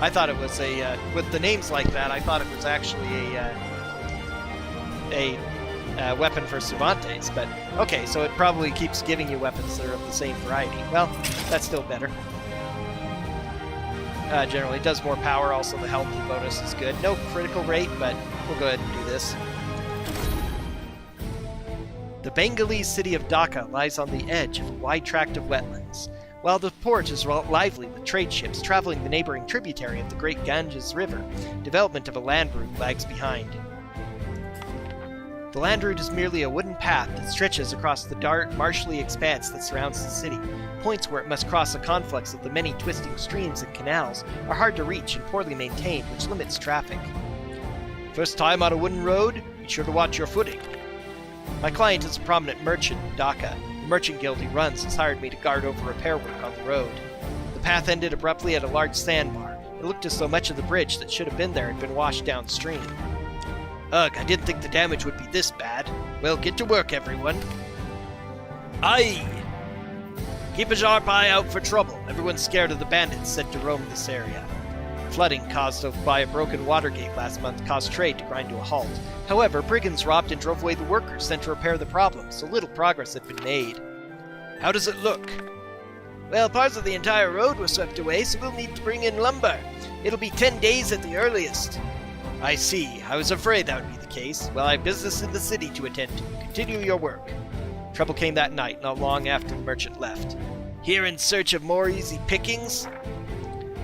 I thought it was a, with the names like that, I thought it was actually a weapon for Cervantes, but okay, so it probably keeps giving you weapons that are of the same variety. Well, that's still better. Generally, it does more power, also the health bonus is good. No critical rate, but we'll go ahead and do this. The Bengalese city of Dhaka lies on the edge of a wide tract of wetlands. while the port is lively with trade ships traveling the neighboring tributary of the Great Ganges River. Development of a land route lags behind. The land route is merely a wooden path that stretches across the dark, marshy expanse that surrounds the city. Points where it must cross a conflux of the many twisting streams and canals are hard to reach and poorly maintained, which limits traffic. First time on a wooden road? Be sure to watch your footing. My client is a prominent merchant in Dhaka. The merchant guild he runs has hired me to guard over repair work on the road. The path ended abruptly at a large sandbar. It looked as though much of the bridge that should have been there had been washed downstream. Ugh, I didn't think the damage would be this bad. Well, get to work, everyone. Aye! Keep a sharp eye out for trouble. Everyone's scared of the bandits said to roam this area. Flooding caused by a broken water gate last month caused trade to grind to a halt. However, brigands robbed and drove away the workers sent to repair the problem, so little progress had been made. How does it look? Well, parts of the entire road were swept away, so we'll need to bring in lumber. It'll be 10 days at the earliest. I see. I was afraid that would be the case. Well, I have business in the city to attend to. Continue your work. Trouble came that night, not long after the merchant left. Here in search of more easy pickings?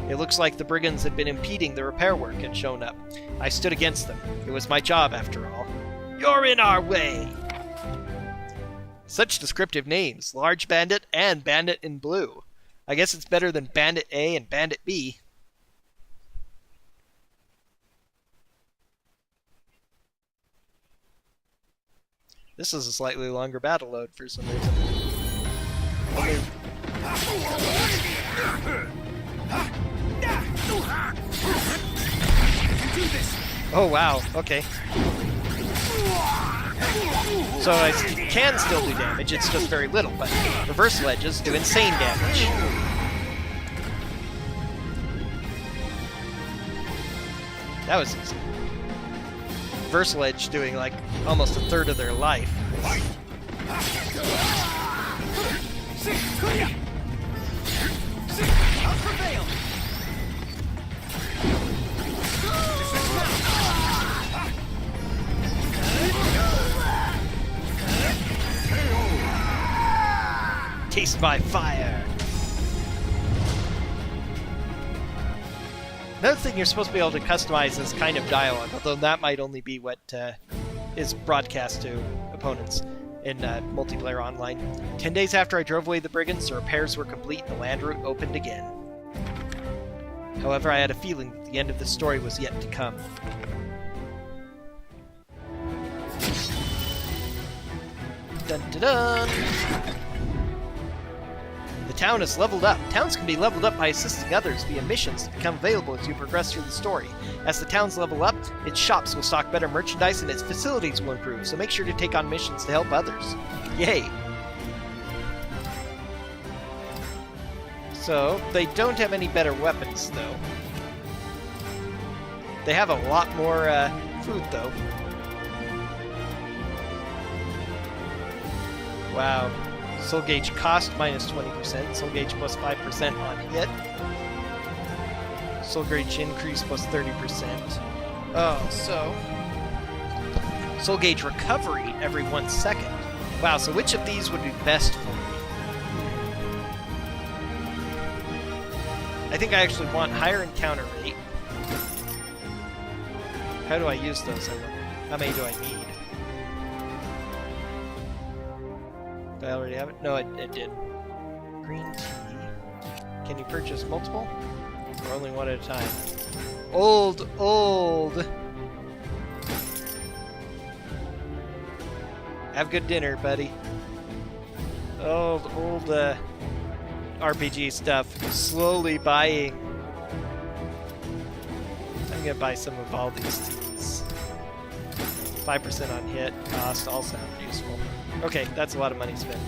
It looks like the brigands had been impeding the repair work and shown up. I stood against them. It was my job, after all. You're in our way! Such descriptive names. Large Bandit and Bandit in Blue. I guess it's better than Bandit A and Bandit B. This is a slightly longer battle load for some reason. Oh wow, okay. So I can still do damage, it's just very little, but reversal edges do insane damage. That was easy. Reversal edge doing like almost a third of their life. Taste my fire! Another thing you're supposed to be able to customize is kind of dialogue, although that might only be what is broadcast to opponents in multiplayer online. 10 days after I drove away the brigands, the repairs were complete and the land route opened again. However, I had a feeling that the end of the story was yet to come. Dun dun dun! The town is leveled up. Towns can be leveled up by assisting others via missions that become available as you progress through the story. As the towns level up, its shops will stock better merchandise and its facilities will improve, so make sure to take on missions to help others. Yay! So, they don't have any better weapons, though. They have a lot more food, though. Wow. Soul gauge cost minus 20%, soul gauge plus 5% on hit. Soul gauge increase plus 30%. Oh, so... soul gauge recovery every 1 second. Wow, so which of these would be best for me? I think I actually want higher encounter rate. How do I use those, I wonder? How many do I need? Do I already have it? No, it did. Green tea. Can you purchase multiple? Or only one at a time? Old! Have good dinner, buddy. Old RPG stuff. Slowly buying. I'm gonna buy some of all these teas. 5% on hit. Cost all sound useful. Okay, that's a lot of money spent.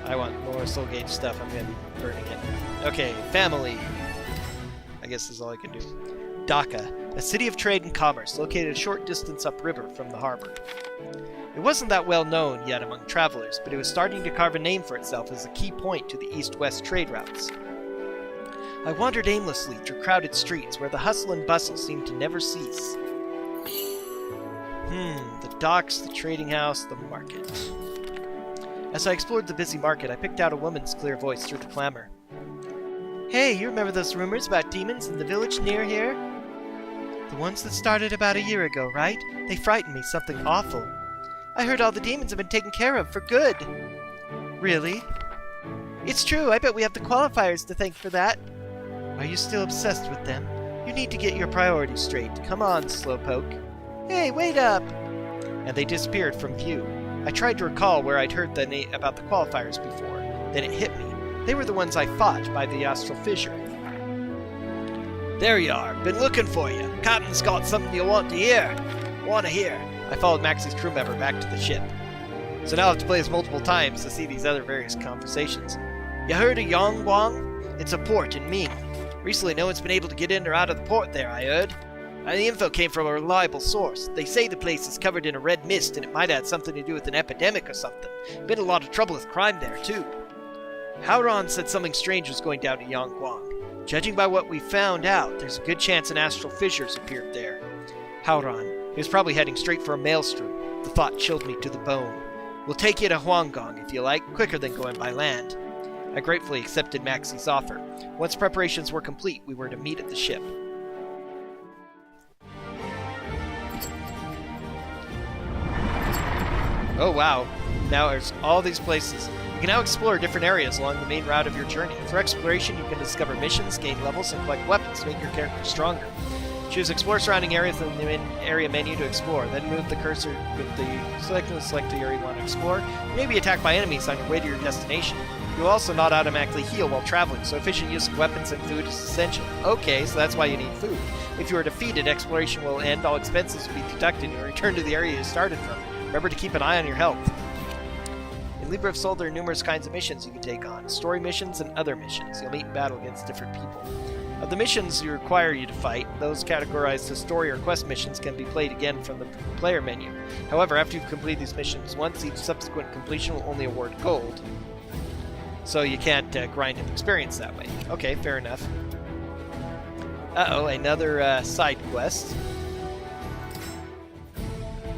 I want more soul gauge stuff. I'm gonna be burning it. Okay, family. I guess this is all I can do. Dhaka, a city of trade and commerce located a short distance upriver from the harbor. It wasn't that well known yet among travelers, but it was starting to carve a name for itself as a key point to the east-west trade routes. I wandered aimlessly through crowded streets where the hustle and bustle seemed to never cease. The docks, the trading house, the market. As I explored the busy market, I picked out a woman's clear voice through the clamor. Hey, you remember those rumors about demons in the village near here? The ones that started about a year ago, right? They frightened me, something awful. I heard all the demons have been taken care of for good. Really? It's true, I bet we have the qualifiers to thank for that. Are you still obsessed with them? You need to get your priorities straight. Come on, Slowpoke. Hey, wait up! And they disappeared from view. I tried to recall where I'd heard about the qualifiers before. Then it hit me. They were the ones I fought by the astral fissure. There you are. Been looking for you. Captain's got something you want to hear. I followed Maxie's crew member back to the ship. So now I have to play this multiple times to see these other various conversations. You heard of Yongguang? It's a port in Ming. Recently no one's been able to get in or out of the port there, I heard. And the info came from a reliable source. They say the place is covered in a red mist and it might have something to do with an epidemic or something. Been a lot of trouble with crime there, too. Howron said something strange was going down to Yongguang. Judging by what we found out, there's a good chance an astral fissure's appeared there. Howron, he was probably heading straight for a maelstrom. The thought chilled me to the bone. We'll take you to Huanggang, if you like, quicker than going by land. I gratefully accepted Maxie's offer. Once preparations were complete, we were to meet at the ship. Oh wow, now there's all these places. You can now explore different areas along the main route of your journey. For exploration, you can discover missions, gain levels, and collect weapons to make your character stronger. Choose Explore Surrounding Areas in the area menu to explore. Then move the cursor with the select the area you want to explore. You may be attacked by enemies on your way to your destination. You will also not automatically heal while traveling, so efficient use of weapons and food is essential. Okay, so that's why you need food. If you are defeated, exploration will end, all expenses will be deducted, and you return to the area you started from. Remember to keep an eye on your health. In Libra of Soul, there are numerous kinds of missions you can take on. Story missions and other missions. You'll meet in battle against different people. Of the missions you require you to fight, those categorized as story or quest missions can be played again from the player menu. However, after you've completed these missions once, each subsequent completion will only award gold. So you can't grind up experience that way. Okay, fair enough. Uh-oh, another side quest.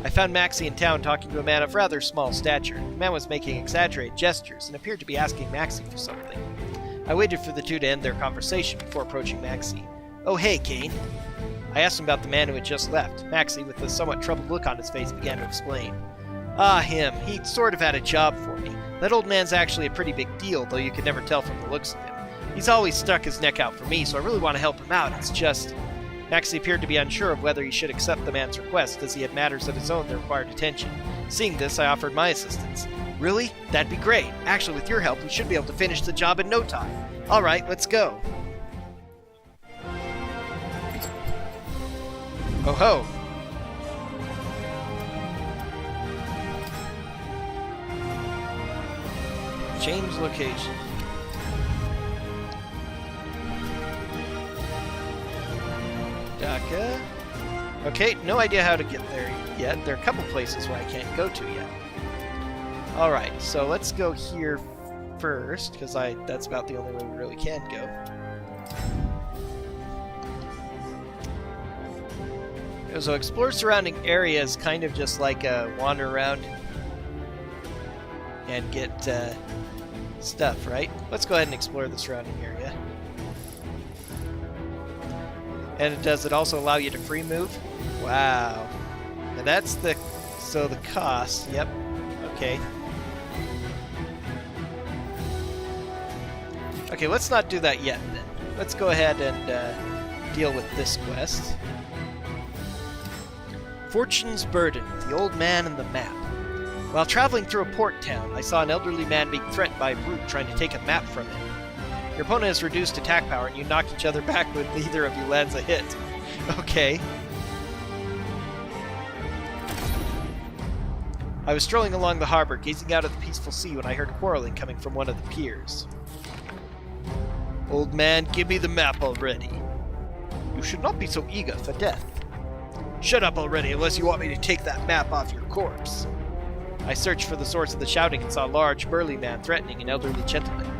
I found Maxie in town talking to a man of rather small stature. The man was making exaggerated gestures and appeared to be asking Maxie for something. I waited for the two to end their conversation before approaching Maxie. Oh hey, Kain. I asked him about the man who had just left. Maxie, with a somewhat troubled look on his face, began to explain. Ah, him. He sort of had a job for me. That old man's actually a pretty big deal, though you can never tell from the looks of him. He's always stuck his neck out for me, so I really want to help him out. It's just... Maxie appeared to be unsure of whether he should accept the man's request, as he had matters of his own that required attention. Seeing this, I offered my assistance. Really? That'd be great. Actually, with your help, we should be able to finish the job in no time. Alright, let's go. Oh ho! Change location. Dhaka. Okay, no idea how to get there yet. There are a couple places where I can't go to yet. Alright, so let's go here first, because that's about the only way we really can go. So explore surrounding areas, kind of just like wander around and get stuff, right? Let's go ahead and explore the surrounding area. And does it also allow you to free move? Wow. And that's the cost. Yep. Okay. Okay, let's not do that yet then. Let's go ahead and deal with this quest. Fortune's Burden, the old man and the map. While traveling through a port town, I saw an elderly man being threatened by a brute trying to take a map from him. Your opponent has reduced attack power, and you knock each other back when neither of you lands a hit. Okay. I was strolling along the harbor, gazing out at the peaceful sea, when I heard quarreling coming from one of the piers. Old man, give me the map already. You should not be so eager for death. Shut up already, unless you want me to take that map off your corpse. I searched for the source of the shouting and saw a large, burly man threatening an elderly gentleman.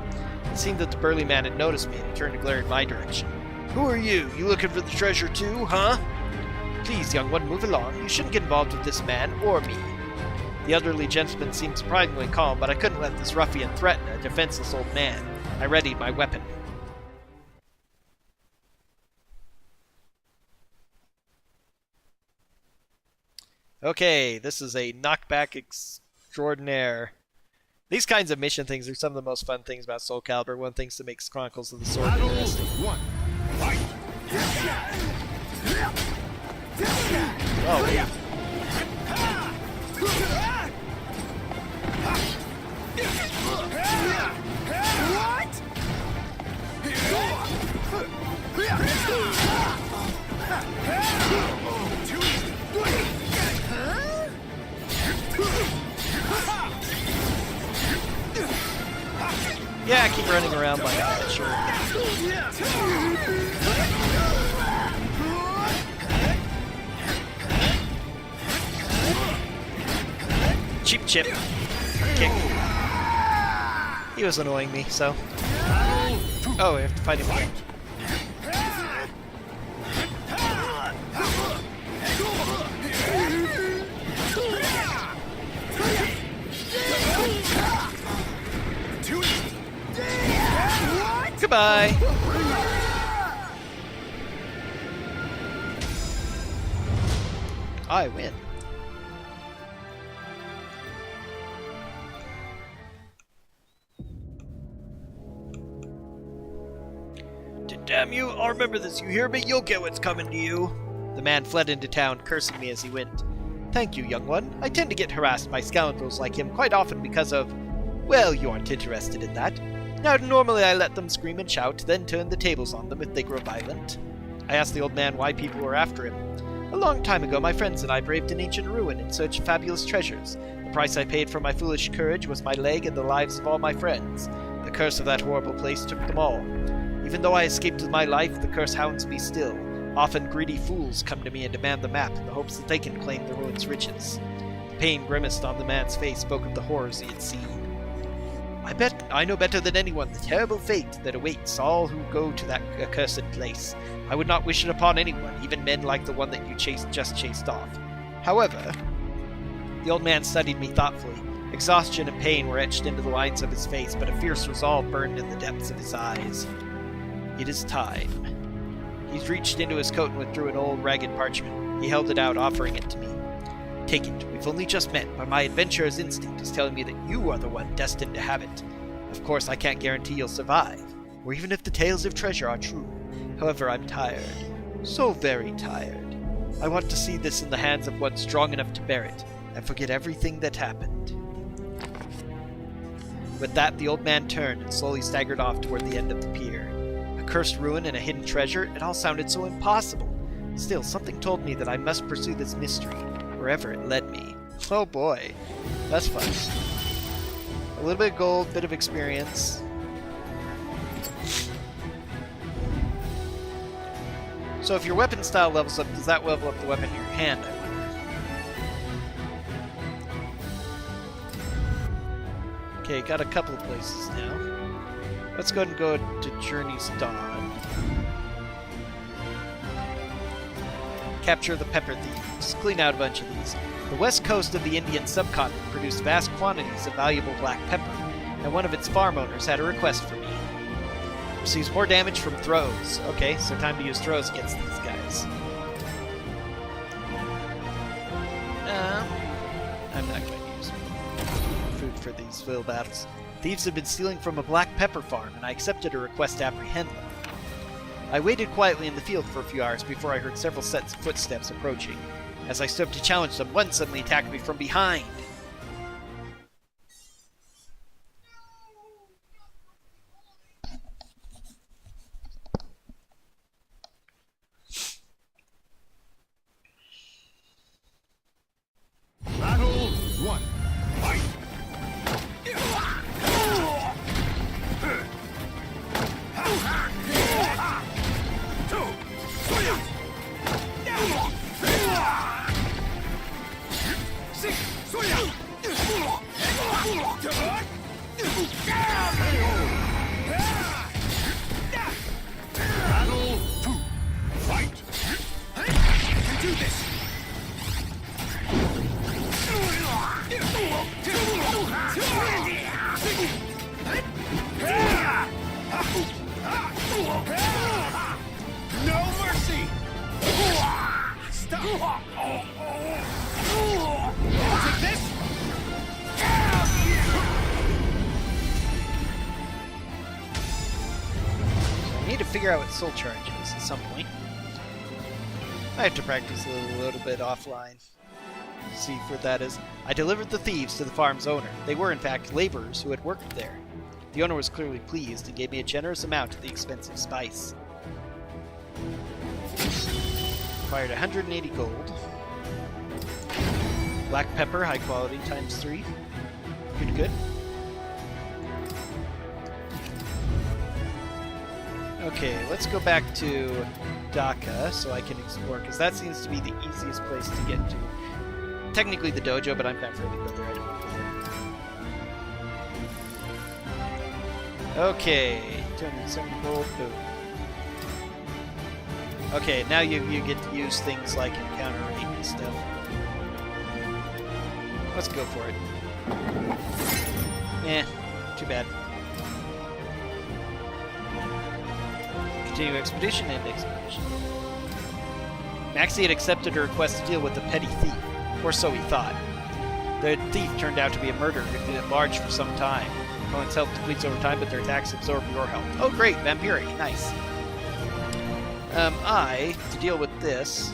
It seemed that the burly man had noticed me, and he turned to glare in my direction. Who are you? You looking for the treasure too, huh? Please, young one, move along. You shouldn't get involved with this man or me. The elderly gentleman seemed surprisingly calm, but I couldn't let this ruffian threaten a defenseless old man. I readied my weapon. Okay, this is a knockback extraordinaire. These kinds of mission things are some of the most fun things about Soulcalibur. One of the things that makes Chronicles of the Sword interesting. Oh, yeah. Yeah, keep running around like that, sure. Cheap chip. Kick. He was annoying me, so. Oh, we have to fight him again. Goodbye. I win. Damn you, I'll remember this, you hear me? You'll get what's coming to you. The man fled into town, cursing me as he went. Thank you, young one. I tend to get harassed by scoundrels like him quite often because of... Well, you aren't interested in that. Now, normally I let them scream and shout, then turn the tables on them if they grow violent. I asked the old man why people were after him. A long time ago, my friends and I braved an ancient ruin in search of fabulous treasures. The price I paid for my foolish courage was my leg and the lives of all my friends. The curse of that horrible place took them all. Even though I escaped with my life, the curse hounds me still. Often greedy fools come to me and demand the map in the hopes that they can claim the ruin's riches. The pain grimaced on the man's face spoke of the horrors he had seen. I bet I know better than anyone the terrible fate that awaits all who go to that accursed place. I would not wish it upon anyone, even men like the one that you just chased off. However, the old man studied me thoughtfully. Exhaustion and pain were etched into the lines of his face, but a fierce resolve burned in the depths of his eyes. It is time. He reached into his coat and withdrew an old, ragged parchment. He held it out, offering it to me. Take it. We've only just met, but my adventurer's instinct is telling me that you are the one destined to have it. Of course, I can't guarantee you'll survive, or even if the tales of treasure are true. However, I'm tired. So very tired. I want to see this in the hands of one strong enough to bear it, and forget everything that happened. With that, the old man turned and slowly staggered off toward the end of the pier. A cursed ruin and a hidden treasure, it all sounded so impossible. Still, something told me that I must pursue this mystery, wherever it led me. Oh boy, that's fun. A little bit of gold, bit of experience. So if your weapon style levels up, does that level up the weapon in your hand, I wonder? Okay, got a couple of places now. Let's go ahead and go to Journey's Dawn. Capture the pepper thieves. Clean out a bunch of these. The west coast of the Indian subcontinent produced vast quantities of valuable black pepper, and one of its farm owners had a request for me. Receives more damage from throws. Okay, so time to use throws against these guys. I'm not going to use food for these little battles. Thieves had been stealing from a black pepper farm, and I accepted a request to apprehend them. I waited quietly in the field for a few hours before I heard several sets of footsteps approaching. As I stood to challenge them, one suddenly attacked me from behind. Battle 1. Fight! No mercy! Stop! Take this! I need to figure out what soul charge is at some point. I have to practice a little bit offline. See what that is. I delivered the thieves to the farm's owner. They were, in fact, laborers who had worked there. The owner was clearly pleased and gave me a generous amount of the expensive spice. Acquired 180 gold. Black pepper, high quality, ×3. Good. Okay, let's go back to Dhaka so I can explore, because that seems to be the easiest place to get to. Technically the dojo, but I'm not afraid to go there. I don't know. Okay, 270 gold. Boom. Okay, now you get to use things like encounter rate and stuff. Let's go for it. Too bad. Continue expedition and expedition. Maxie had accepted her request to deal with the petty thief, or so he thought. The thief turned out to be a murderer who'd been at large for some time. Opponents' health depletes over time, but their attacks absorb your health. Oh great, vampiric, nice. To deal with this,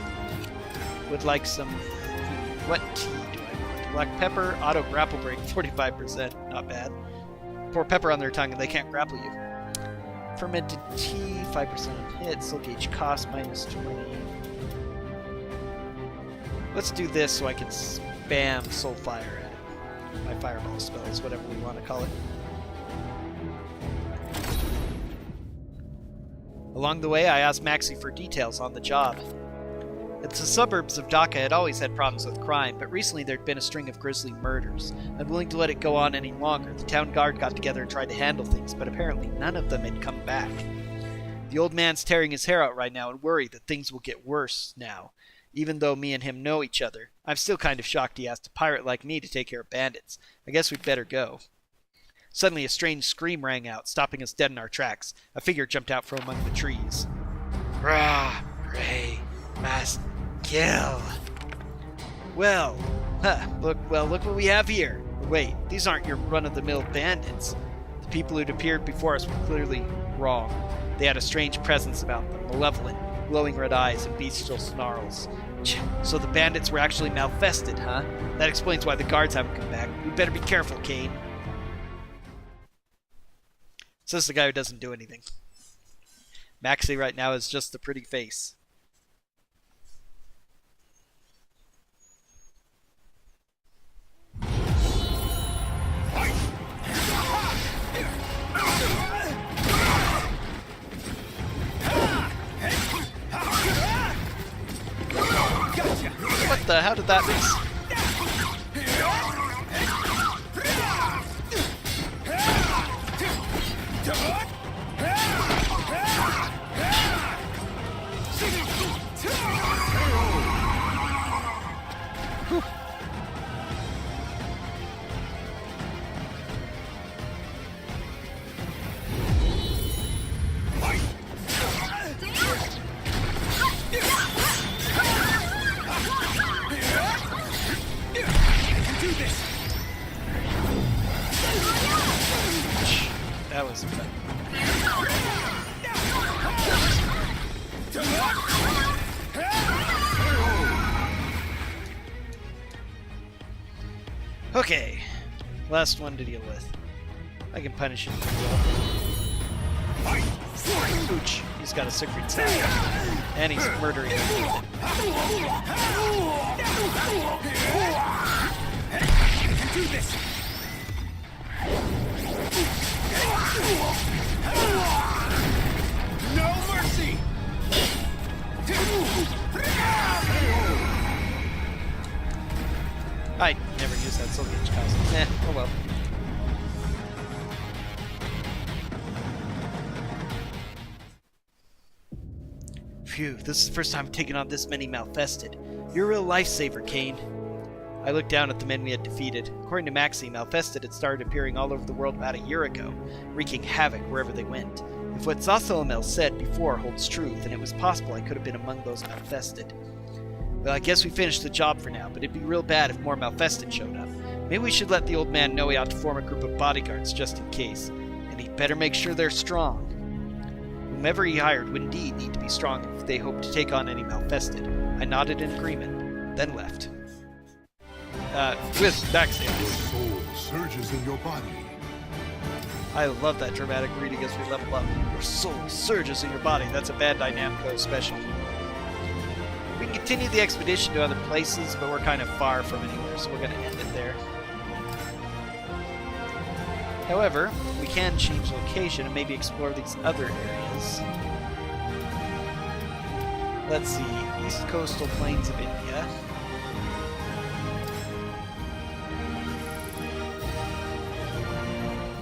would like some food. What tea do I want? Black pepper, auto grapple break, 45%, not bad. Pour pepper on their tongue and they can't grapple you. Fermented tea, 5% on hit, soul gauge cost, -20. Let's do this so I can spam soul fire at it. My fireball spells, whatever we want to call it. Along the way, I asked Maxie for details on the job. The suburbs of Dhaka had always had problems with crime, but recently there'd been a string of grisly murders. Unwilling to let it go on any longer, the town guard got together and tried to handle things, but apparently none of them had come back. The old man's tearing his hair out right now and worried that things will get worse now. Even though me and him know each other, I'm still kind of shocked he asked a pirate like me to take care of bandits. I guess we'd better go. Suddenly a strange scream rang out, stopping us dead in our tracks. A figure jumped out from among the trees. Rah! Ray! Must kill! Look what we have here. Wait, these aren't your run-of-the-mill bandits. The people who'd appeared before us were clearly wrong. They had a strange presence about them, malevolent, glowing red eyes and bestial snarls. So the bandits were actually malfested, huh? That explains why the guards haven't come back. We'd better be careful, Kain. So this is the guy who doesn't do anything. Maxie right now is just the pretty face. What the? How did that miss? That was fun. Okay, last one to deal with. I can punish him pretty well. Ooch, he's got a secret side, and he's murdering everyone. Do this. No mercy! I never used that soul gauge cost. Oh well. Phew, this is the first time I've taken on this many malfested. You're a real lifesaver, Kain. I looked down at the men we had defeated. According to Maxie, Malfested had started appearing all over the world about a year ago, wreaking havoc wherever they went. If what Zasalamel said before holds true, then it was possible I could have been among those Malfested. Well, I guess we finished the job for now, but it'd be real bad if more Malfested showed up. Maybe we should let the old man know we ought to form a group of bodyguards just in case. And he'd better make sure they're strong. Whomever he hired would indeed need to be strong if they hoped to take on any Malfested. I nodded in agreement, then left. With backstage. Your soul surges in your body. I love that dramatic reading as we level up. Your soul surges in your body. That's a Bandai Namco special. We can continue the expedition to other places, but we're kind of far from anywhere, so we're going to end it there. However, we can change location and maybe explore these other areas. Let's see, East Coastal Plains of India.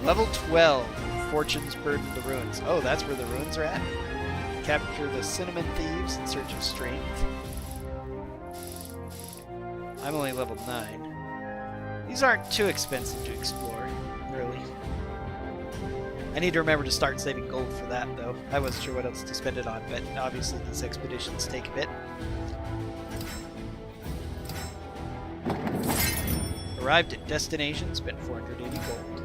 Level 12, Fortune's Burden the Ruins. Oh, that's where the ruins are at? Capture the Cinnamon Thieves in search of strength. I'm only level 9. These aren't too expensive to explore, really. I need to remember to start saving gold for that, though. I wasn't sure what else to spend it on, but obviously these expeditions take a bit. Arrived at destination, spent 480 gold.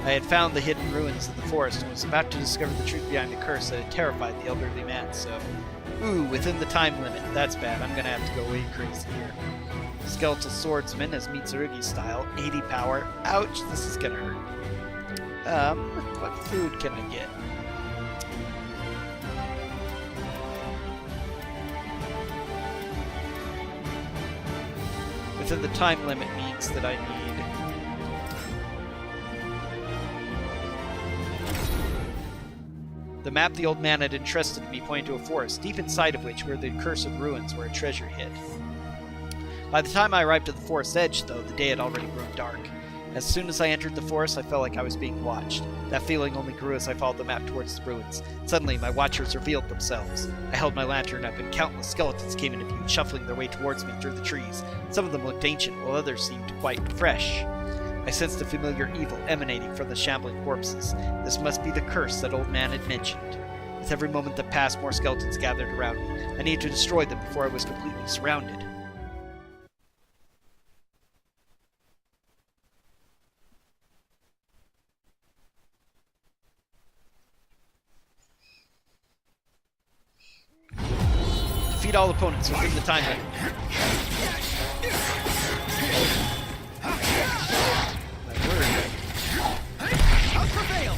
I had found the hidden ruins of the forest and was about to discover the truth behind the curse that had terrified the elderly man, so... Ooh, within the time limit. That's bad. I'm gonna have to go way crazy here. Skeletal swordsman as Mitsurugi style. 80 power. Ouch, this is gonna hurt. What food can I get? Within the time limit means that I need... The map the old man had entrusted to me pointed to a forest, deep inside of which were the cursed ruins where a treasure hid. By the time I arrived at the forest's edge, though, the day had already grown dark. As soon as I entered the forest, I felt like I was being watched. That feeling only grew as I followed the map towards the ruins. Suddenly, my watchers revealed themselves. I held my lantern up, and countless skeletons came into view, shuffling their way towards me through the trees. Some of them looked ancient, while others seemed quite fresh. I sensed a familiar evil emanating from the shambling corpses. This must be the curse that old man had mentioned. With every moment that passed, more skeletons gathered around me. I needed to destroy them before I was completely surrounded. Defeat all opponents within the time limit. My word. I'll prevail!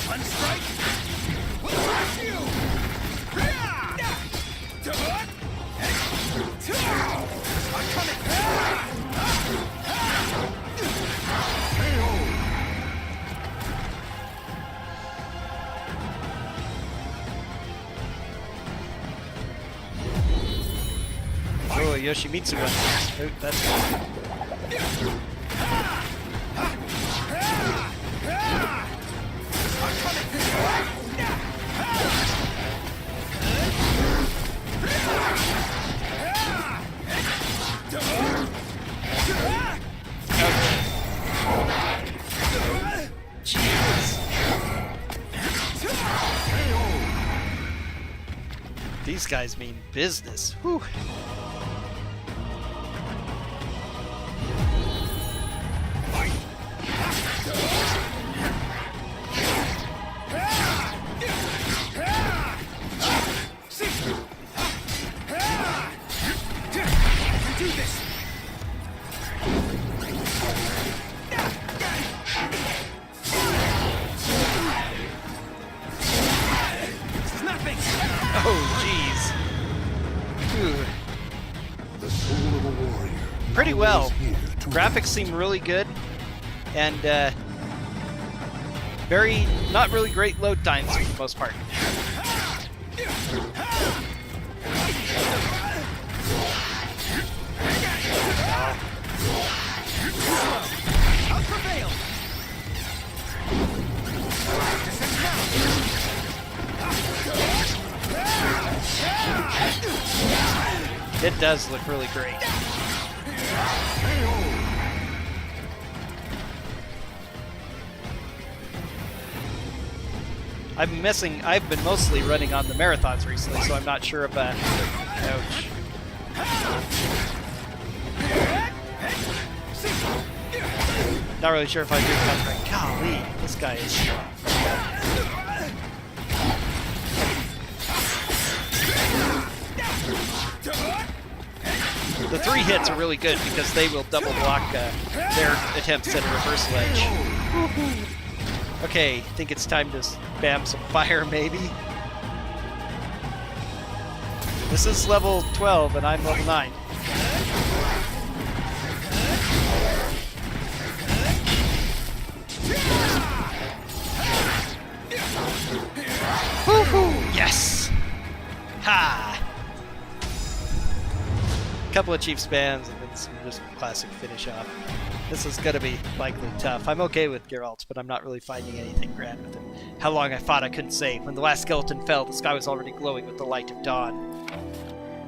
One strike! We'll crush you! I'm coming! Oh, Yoshimitsu went. Oh, that's good. Jesus. These guys mean business. Whew. Pretty well. Graphics seem really good, and not really great load times for the most part. I'll prevail. It does look really great. I've been mostly running on the marathons recently, so I'm not sure about... Ouch. Not really sure if I agree with that. Golly, this guy is... The 3 hits are really good because they will double block their attempts at a reversal edge. Okay, I think it's time to spam some fire, maybe? This is level 12 and I'm level 9. Woohoo! Yes! Ha! Couple of chief spams and then some just classic finish off. This is gonna be likely tough. I'm okay with Geralt, but I'm not really finding anything grand with him. How long I fought I couldn't say. When the last skeleton fell, the sky was already glowing with the light of dawn.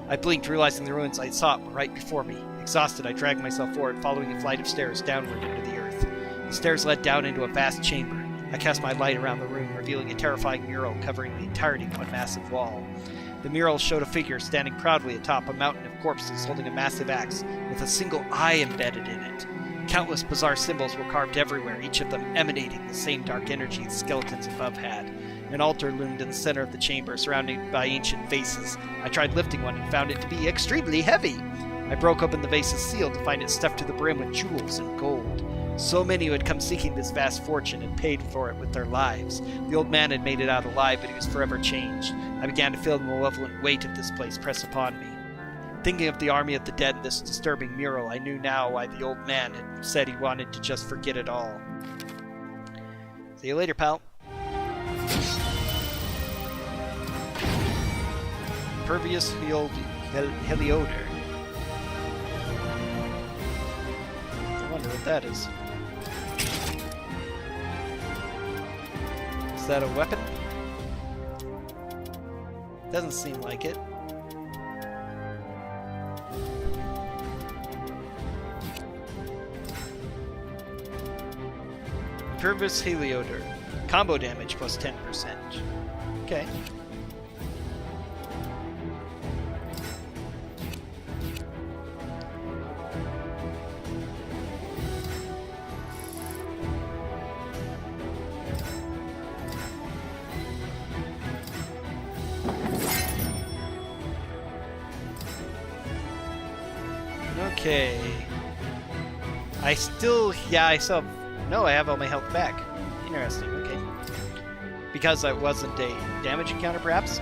I blinked, realizing the ruins I saw were right before me. Exhausted, I dragged myself forward, following a flight of stairs downward into the earth. The stairs led down into a vast chamber. I cast my light around the room, revealing a terrifying mural covering the entirety of one massive wall. The mural showed a figure standing proudly atop a mountain of corpses holding a massive axe with a single eye embedded in it. Countless bizarre symbols were carved everywhere, each of them emanating the same dark energy the skeletons above had. An altar loomed in the center of the chamber, surrounded by ancient vases. I tried lifting one and found it to be extremely heavy. I broke open the vase's seal to find it stuffed to the brim with jewels and gold. So many who had come seeking this vast fortune had paid for it with their lives. The old man had made it out alive, but he was forever changed. I began to feel the malevolent weight of this place press upon me. Thinking of the army of the dead and this disturbing mural, I knew now why the old man had said he wanted to just forget it all. See you later, pal. Pervious Heliodor. I wonder what that is. Is that a weapon? Doesn't seem like it. Pervious Heliodor. Combo damage plus 10%. Okay. Okay. I still have all my health back. Interesting, okay. Because I wasn't a damage encounter, perhaps?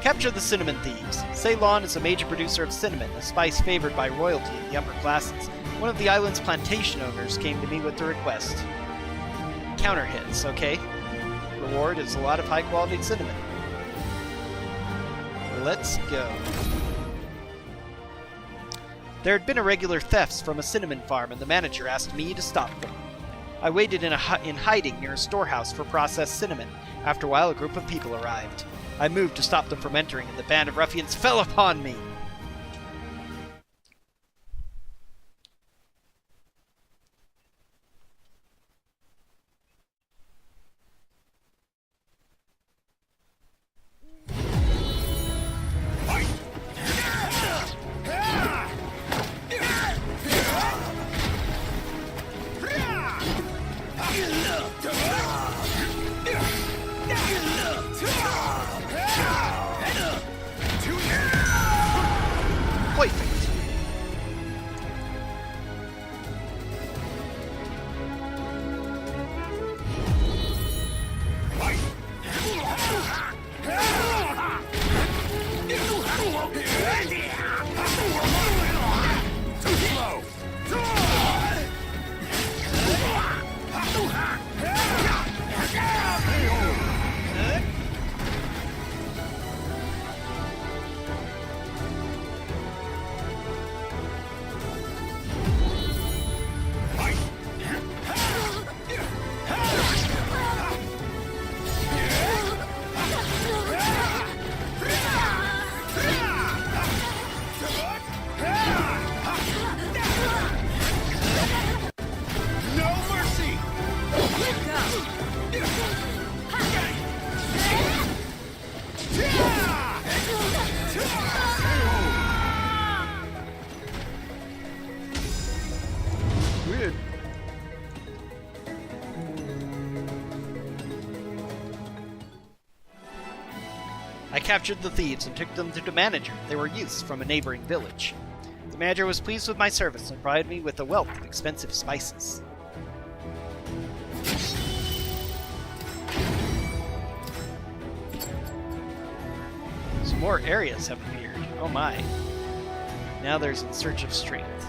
Capture the cinnamon thieves. Ceylon is a major producer of cinnamon, a spice favored by royalty in the upper classes. One of the island's plantation owners came to me with the request. Counter hits, okay. Reward is a lot of high-quality cinnamon. Let's go. There had been irregular thefts from a cinnamon farm, and the manager asked me to stop them. I waited in hiding near a storehouse for processed cinnamon. After a while, a group of people arrived. I moved to stop them from entering, and the band of ruffians fell upon me. I captured the thieves and took them to the manager. They were youths from a neighboring village. The manager was pleased with my service and provided me with a wealth of expensive spices. Some more areas have appeared. Oh my. Now there's In Search of Strength.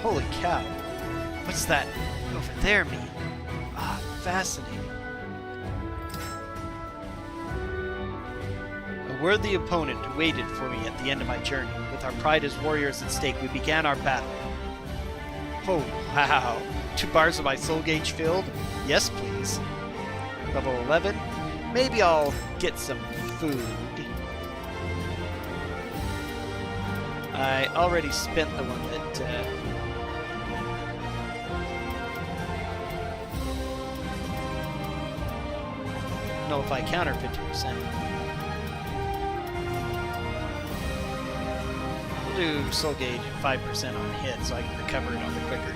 Holy cow. What's that over there mean? Ah, fascinating. A worthy opponent waited for me at the end of my journey. With our pride as warriors at stake, we began our battle. Oh, wow. 2 bars of my soul gauge filled? Yes, please. Level 11? Maybe I'll get some food. I already spent the one that, nullify counter 50%. We'll do soul gauge 5% on hit so I can recover it on the quicker.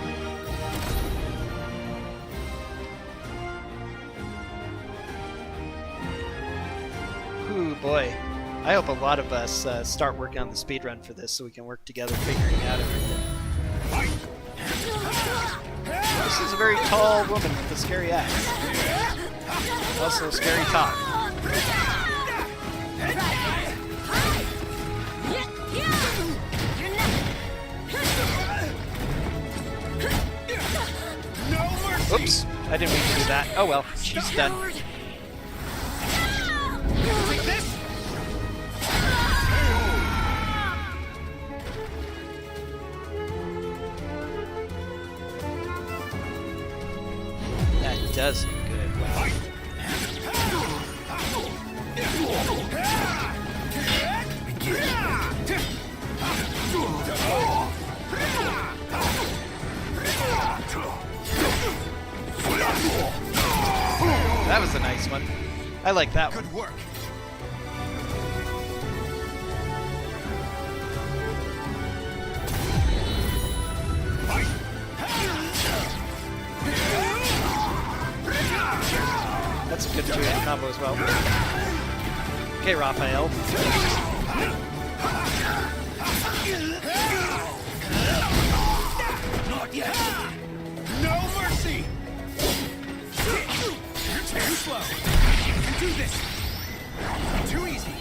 Ooh, boy. I hope a lot of us start working on the speedrun for this so we can work together figuring out everything. This is a very tall woman with a scary axe. Also a scary talk. Oops, I didn't mean to do that. Oh well, she's done. Take this! That does look good. Wow. That was a nice one. I like that one. Good work. That's a good two-hit combo as well. Okay, Raphael. Not yet. No mercy. You're too slow. You can do this. Too easy.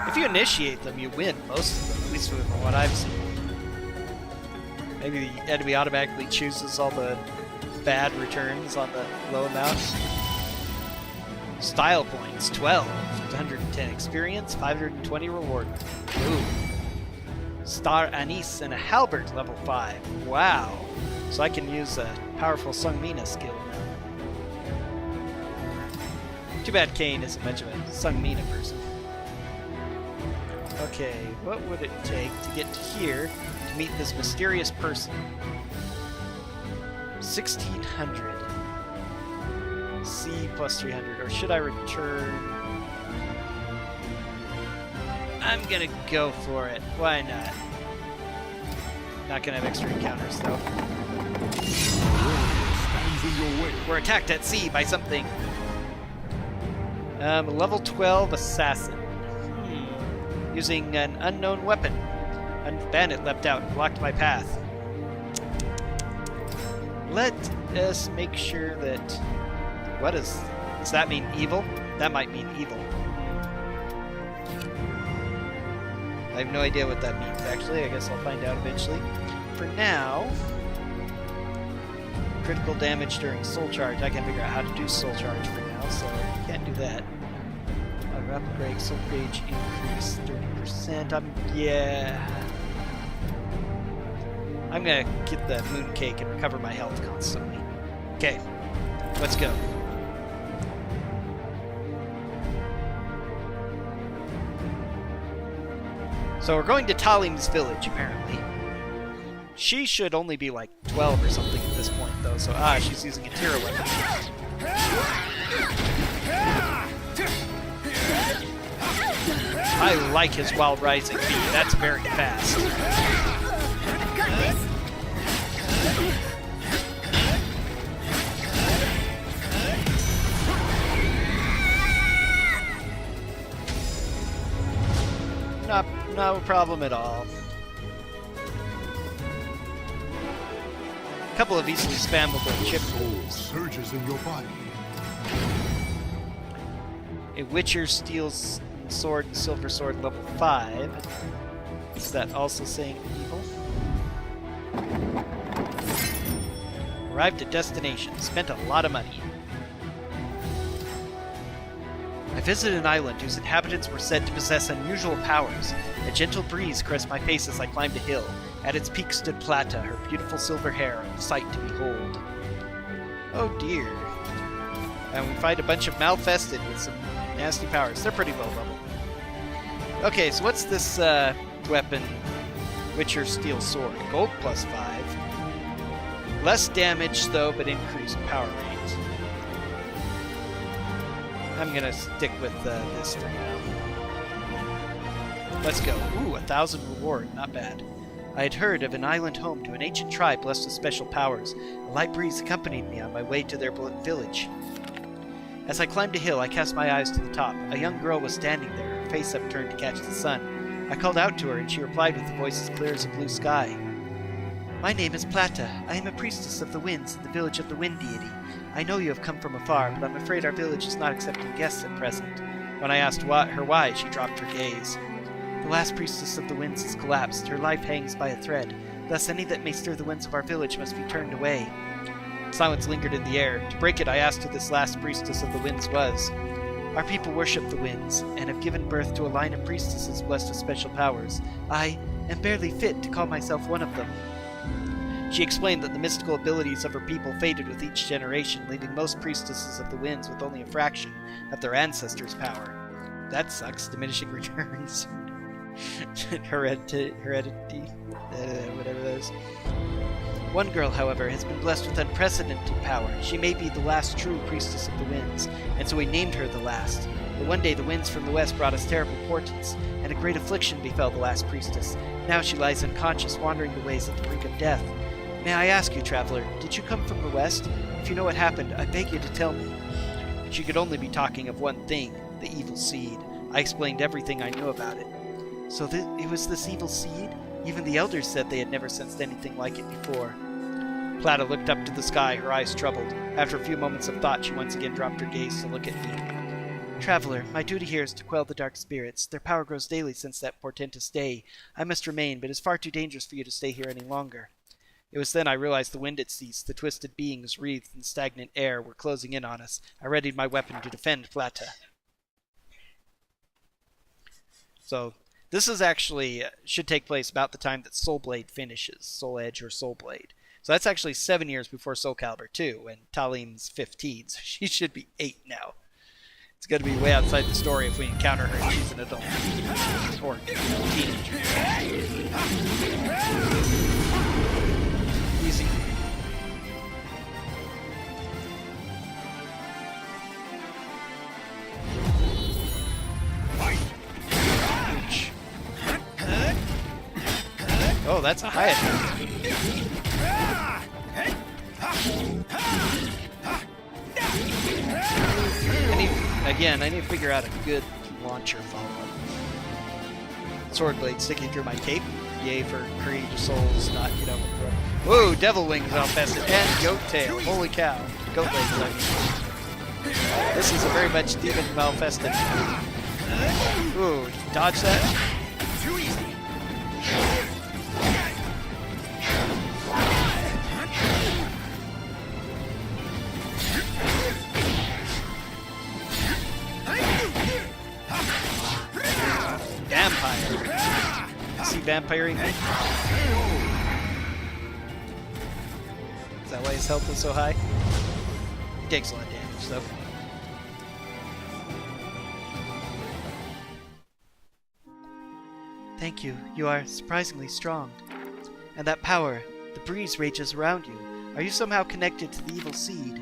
If you initiate them, you win most of them, at least from what I've seen. Maybe the enemy automatically chooses all the bad returns on the low amount. Style points, 12. 110 experience, 520 reward. Ooh. Star Anise and a halberd, level 5. Wow. So I can use a powerful Sung Mina skill now. Too bad Kain isn't much of a Sung Mina person. Okay, what would it take to get to here to meet this mysterious person? 1600. C plus 300. Or should I return? I'm gonna go for it. Why not? Not gonna have extra encounters though. We're attacked at sea by something. Level 12 assassin. Using an unknown weapon. A bandit leapt out and blocked my path. Let us make sure that... What does that mean? Evil? That might mean evil. I have no idea what that means, actually. I guess I'll find out eventually. For now... Critical damage during soul charge. I can't figure out how to do soul charge for now, so I can't do that. Rapid break, soul gauge increase 30%. I'm gonna get the mooncake and recover my health constantly. Okay, let's go. So we're going to Talim's village, apparently. She should only be like 12 or something at this point, though, so she's using a Tira weapon. I like his wild rising beat. That's very fast. no problem at all. A couple of easily spammable chip moves. Surges in your body. A Witcher steals sword and silver sword level 5. Is that also saying evil? Arrived at destination. Spent a lot of money. I visited an island whose inhabitants were said to possess unusual powers. A gentle breeze caressed my face as I climbed a hill. At its peak stood Plata, her beautiful silver hair, a sight to behold. Oh dear. And we fight a bunch of Malfested with some nasty powers. They're pretty low level. Okay, so what's this weapon? Witcher Steel Sword. Gold plus 5. Less damage though, but increased power rate. I'm gonna stick with this for now. Let's go. Ooh, 1,000 reward. Not bad. I had heard of an island home to an ancient tribe blessed with special powers. A light breeze accompanied me on my way to their village. As I climbed a hill, I cast my eyes to the top. A young girl was standing there, her face upturned to catch the sun. I called out to her, and she replied with a voice as clear as a blue sky. My name is Plata. I am a priestess of the winds in the village of the wind deity. I know you have come from afar, but I'm afraid our village is not accepting guests at present. When I asked her why, she dropped her gaze. The last priestess of the winds has collapsed. Her life hangs by a thread. Thus any that may stir the winds of our village must be turned away. Silence lingered in the air. To break it, I asked who this last priestess of the winds was. Our people worship the winds, and have given birth to a line of priestesses blessed with special powers. I am barely fit to call myself one of them. She explained that the mystical abilities of her people faded with each generation, leaving most priestesses of the winds with only a fraction of their ancestors' power. That sucks. Diminishing returns. Heredity, whatever that is. One girl, however, has been blessed with unprecedented power. She may be the last true priestess of the winds, and so we named her the last. But one day the winds from the west brought us terrible portents, and a great affliction befell the last priestess. Now she lies unconscious, wandering the ways at the brink of death. May I ask you, traveler, did you come from the west? If you know what happened, I beg you to tell me. She could only be talking of one thing, the evil seed. I explained everything I knew about it. So it was this evil seed? Even the elders said they had never sensed anything like it before. Plata looked up to the sky, her eyes troubled. After a few moments of thought, she once again dropped her gaze to look at me. Traveler, my duty here is to quell the dark spirits. Their power grows daily since that portentous day. I must remain, but it is far too dangerous for you to stay here any longer. It was then I realized the wind had ceased. The twisted beings wreathed in stagnant air were closing in on us. I readied my weapon to defend Plata. So, this is actually, should take place about the time that Soulblade finishes. Soul Edge or Soulblade. So that's actually 7 years before Soulcalibur 2, and Talim's 15, so she should be 8 now. It's going to be way outside the story if we encounter her and she's an adult. Or teenager. Easy. Ouch. Oh, that's a high attack. I need to figure out a good launcher follow-up. Sword blade sticking through my cape. Yay for courageous souls, not, Whoa, devil wings outfested and goat tail. Holy cow. Goat legs. This is a very much demon malfested. Ooh, dodge that. Too easy. Vampire. See vampiring me? Is that why his health is so high? He takes a lot of damage, though. Thank you. You are surprisingly strong. And that power, the breeze rages around you. Are you somehow connected to the evil seed?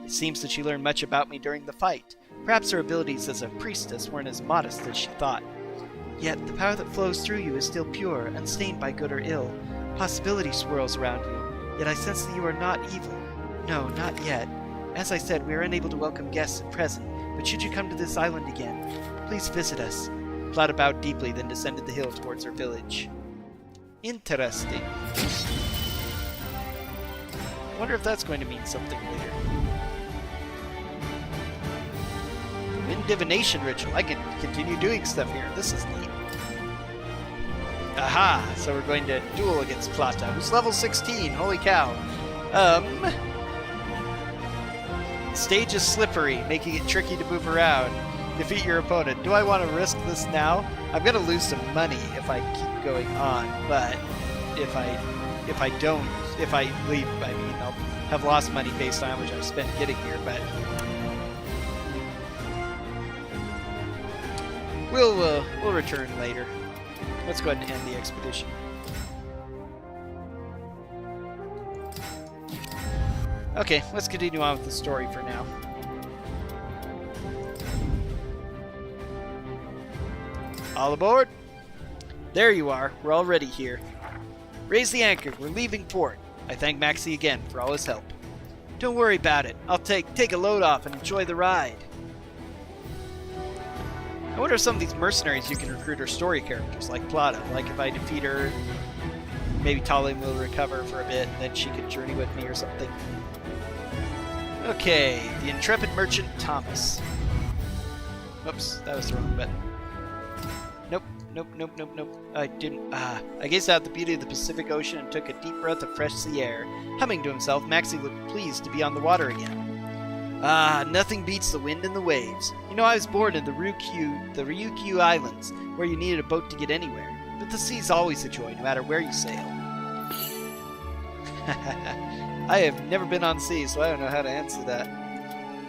It seems that she learned much about me during the fight. Perhaps her abilities as a priestess weren't as modest as she thought. Yet the power that flows through you is still pure, unstained by good or ill. Possibility swirls around you, yet I sense that you are not evil. No, not yet. As I said, we are unable to welcome guests at present, but should you come to this island again, please visit us. Plata bowed deeply, then descended the hill towards her village. Interesting. I wonder if that's going to mean something later. Wind divination ritual. I can continue doing stuff here. This is neat. Aha! So we're going to duel against Plata, who's level 16. Holy cow. Stage is slippery, making it tricky to move around. Defeat your opponent. Do I want to risk this now? I'm going to lose some money if I keep going on, but if I leave, I mean, I'll have lost money based on how much I've spent getting here, but we'll return later. Let's go ahead and end the expedition. Okay, let's continue on with the story for now. All aboard! There you are. We're already here. Raise the anchor. We're leaving port. I thank Maxie again for all his help. Don't worry about it. I'll take a load off and enjoy the ride. I wonder if some of these mercenaries you can recruit are story characters, like Plata. Like if I defeat her, maybe Talim will recover for a bit, and then she could journey with me or something. Okay, the intrepid merchant Thomas. Oops, that was the wrong button. Nope. I didn't. I gazed out at the beauty of the Pacific Ocean and took a deep breath of fresh sea air. Humming to himself, Maxie looked pleased to be on the water again. Nothing beats the wind and the waves. You know, I was born in the Ryukyu Islands, where you needed a boat to get anywhere. But the sea's always a joy, no matter where you sail. I have never been on sea, so I don't know how to answer that.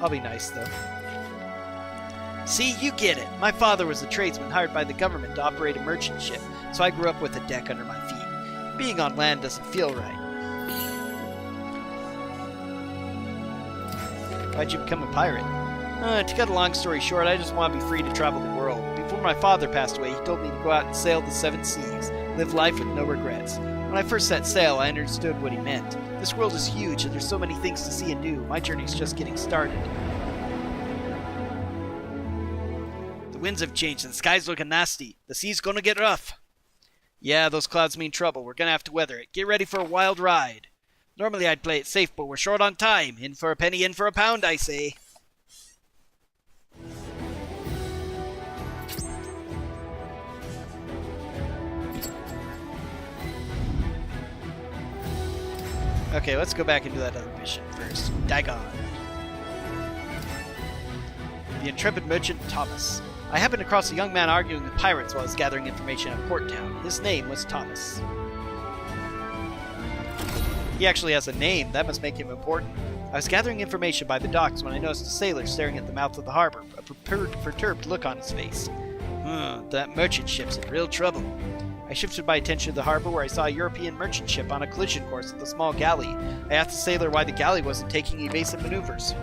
I'll be nice, though. See, you get it. My father was a tradesman hired by the government to operate a merchant ship, so I grew up with a deck under my feet. Being on land doesn't feel right. Why'd you become a pirate? To cut a long story short, I just want to be free to travel the world. Before my father passed away, he told me to go out and sail the 7 seas, live life with no regrets. When I first set sail, I understood what he meant. This world is huge, and there's so many things to see and do. My journey's just getting started. The winds have changed, and the sky's looking nasty. The sea's gonna get rough. Yeah, those clouds mean trouble. We're gonna have to weather it. Get ready for a wild ride. Normally I'd play it safe, but we're short on time. In for a penny, in for a pound, I say. Okay, let's go back into that other mission first. Dagon. The intrepid merchant Thomas. I happened across a young man arguing with pirates while I was gathering information at Port Town. His name was Thomas. He actually has a name. That must make him important. I was gathering information by the docks when I noticed a sailor staring at the mouth of the harbor, a perturbed look on his face. That merchant ship's in real trouble. I shifted my attention to the harbor where I saw a European merchant ship on a collision course with a small galley. I asked the sailor why the galley wasn't taking evasive maneuvers.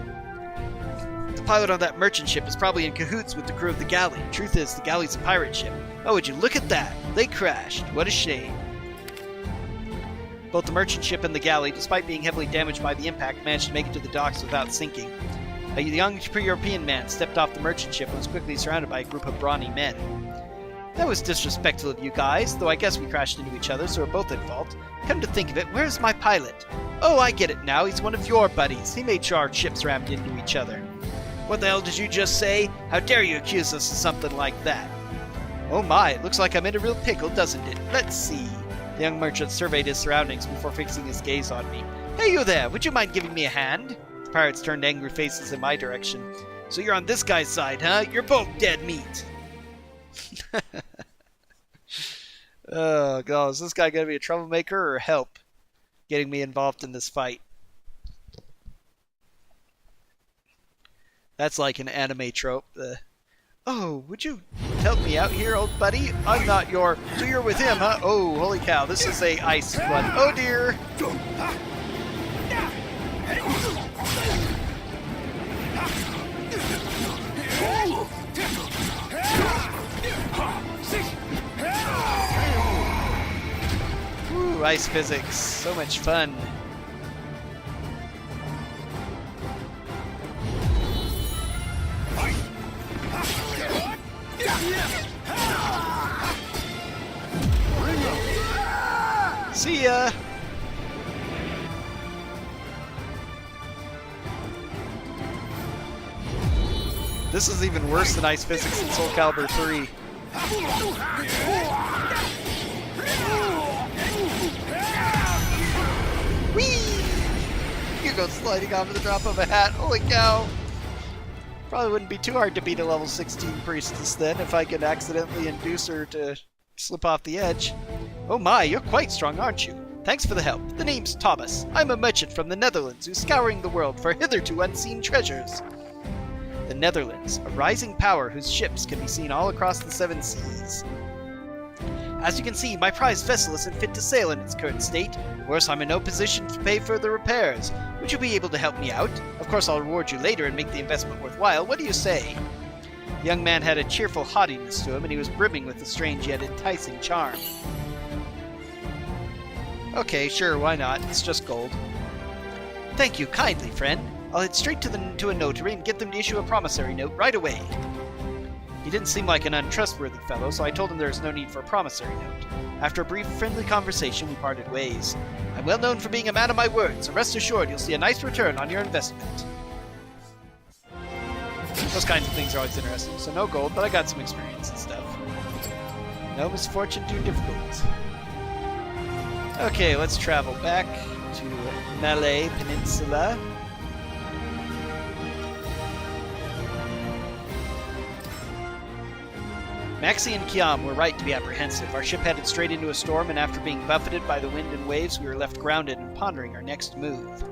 The pilot on that merchant ship is probably in cahoots with the crew of the galley. Truth is, the galley's a pirate ship. Oh, would you look at that? They crashed. What a shame. Both the merchant ship and the galley, despite being heavily damaged by the impact, managed to make it to the docks without sinking. A young European man stepped off the merchant ship and was quickly surrounded by a group of brawny men. That was disrespectful of you guys, though I guess we crashed into each other, so we're both at fault. Come to think of it, where's my pilot? Oh, I get it now, he's one of your buddies. He made sure our ships rammed into each other. What the hell did you just say? How dare you accuse us of something like that? Oh my, it looks like I'm in a real pickle, doesn't it? Let's see. The young merchant surveyed his surroundings before fixing his gaze on me. Hey you there, would you mind giving me a hand? The pirates turned angry faces in my direction. So you're on this guy's side, huh? You're both dead meat. Oh god, is this guy gonna be a troublemaker or help getting me involved in this fight? That's like an anime trope. Oh, would you help me out here, old buddy? I'm not your... So you're with him, huh? Oh, holy cow, this is a ice one. Oh dear! Ooh, ice physics. So much fun. See ya! This is even worse than ice physics in Soulcalibur 3. Whee! You go sliding off at the drop of a hat. Holy cow! Probably wouldn't be too hard to beat a level 16 priestess then if I could accidentally induce her to slip off the edge. Oh my, you're quite strong, aren't you? Thanks for the help. The name's Thomas. I'm a merchant from the Netherlands who's scouring the world for hitherto unseen treasures. The Netherlands, a rising power whose ships can be seen all across the seven seas. As you can see, my prized vessel isn't fit to sail in its current state. Worse, I'm in no position to pay further repairs. Would you be able to help me out? Of course, I'll reward you later and make the investment worthwhile. What do you say? The young man had a cheerful haughtiness to him, and he was brimming with a strange yet enticing charm. Okay, sure, why not? It's just gold. Thank you kindly, friend. I'll head straight to a notary and get them to issue a promissory note right away. He didn't seem like an untrustworthy fellow, so I told him there was no need for a promissory note. After a brief, friendly conversation, we parted ways. I'm well known for being a man of my word, so rest assured you'll see a nice return on your investment. Those kinds of things are always interesting, so no gold, but I got some experience and stuff. No misfortune too difficult. Okay, let's travel back to Malay Peninsula. Maxie and Kiam were right to be apprehensive. Our ship headed straight into a storm, and after being buffeted by the wind and waves, we were left grounded and pondering our next move.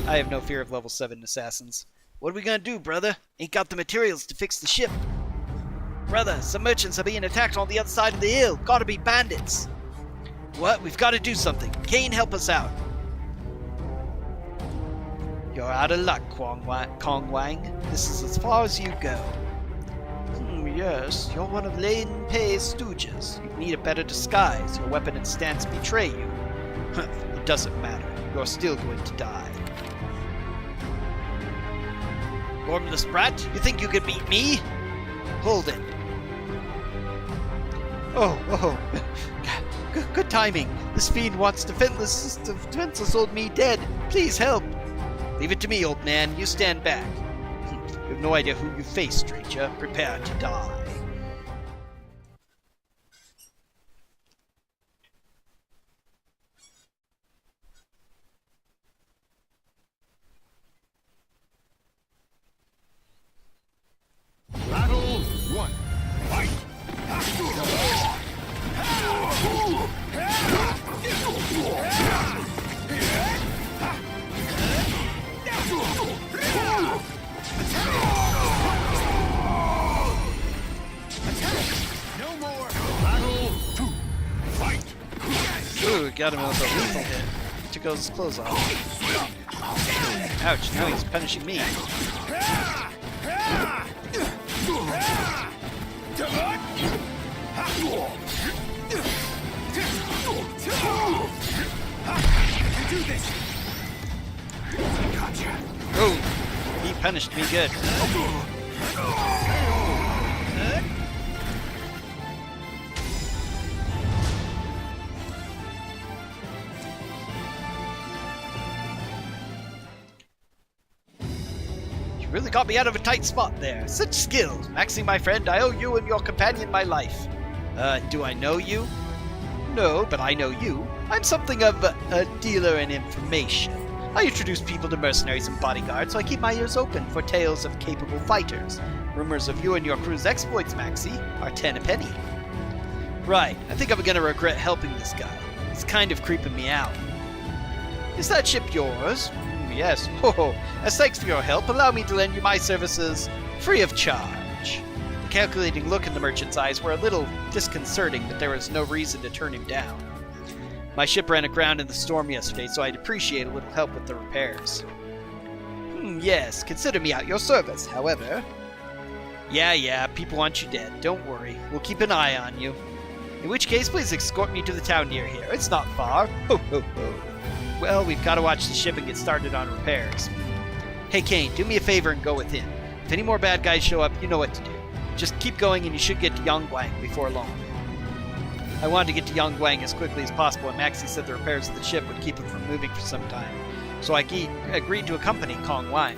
I have no fear of level 7 assassins. What are we gonna do, brother? Ain't got the materials to fix the ship. Brother, some merchants are being attacked on the other side of the hill. Gotta be bandits. What? We've got to do something. Kain, help us out. You're out of luck, Kong Wang. This is as far as you go. Yes, you're one of Lane Pei's stooges. You need a better disguise. Your weapon and stance betray you. It doesn't matter. You're still going to die. Gormless brat, you think you can beat me? Hold it. Oh. Good timing. This fiend wants defenseless old me dead. Please help. Leave it to me, old man. You stand back. You have no idea who you face, stranger. Prepare to die. Battle 1. Fight! No more. Battle 2. Fight! Ooh, got him with a lethal hit. Took all his clothes off. Ouch, now he's punishing me. Oh, he punished me good. You really got me out of a tight spot there. Such skills. Maxie, my friend, I owe you and your companion my life. Do I know you? No, but I know you. I'm something of a dealer in information. I introduce people to mercenaries and bodyguards, so I keep my ears open for tales of capable fighters. Rumors of you and your crew's exploits, Maxie, are 10 a penny. Right, I think I'm gonna regret helping this guy. He's kind of creeping me out. Is that ship yours? Yes. Oh, as thanks for your help, allow me to lend you my services free of charge. The calculating look in the merchant's eyes were a little disconcerting, but there was no reason to turn him down. My ship ran aground in the storm yesterday, so I'd appreciate a little help with the repairs. Yes, consider me at your service, however. Yeah, people want you dead. Don't worry. We'll keep an eye on you. In which case, please escort me to the town near here. It's not far. Ho, ho, ho. Well, we've got to watch the ship and get started on repairs. Hey, Kain, do me a favor and go within. If any more bad guys show up, you know what to do. Just keep going and you should get to Yangwang before long. I wanted to get to Yonggwang as quickly as possible, and Maxie said the repairs of the ship would keep it from moving for some time. So I agreed to accompany Kong Wang.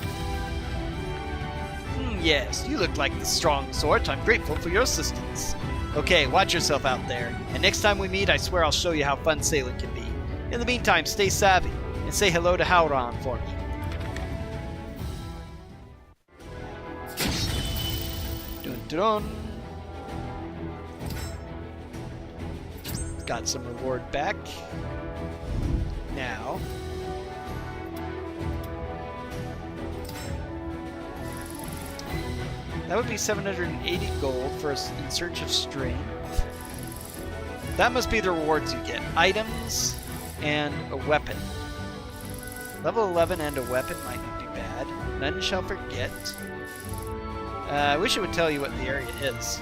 Yes, you look like the strong sort. I'm grateful for your assistance. Okay, watch yourself out there. And next time we meet, I swear I'll show you how fun sailing can be. In the meantime, stay savvy, and say hello to Howron for me. Dun dun dun. Got some reward back. Now... that would be 780 gold for In Search of Strength. That must be the rewards you get. Items and a weapon. Level 11 and a weapon might not be bad. None shall forget. I wish it would tell you what the area is.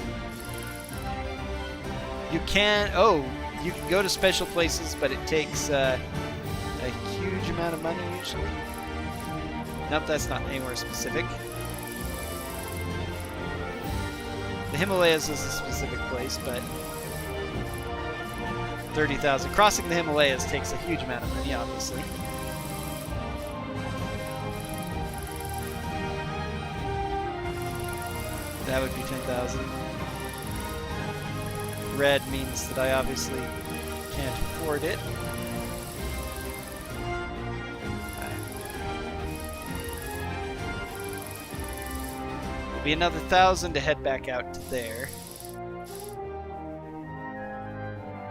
You can... oh, you can go to special places, but it takes a huge amount of money usually. Nope, that's not anywhere specific. The Himalayas is a specific place, but 30,000. Crossing the Himalayas takes a huge amount of money, obviously. That would be 10,000. Red means that I obviously can't afford it. Be another 1,000 to head back out to there.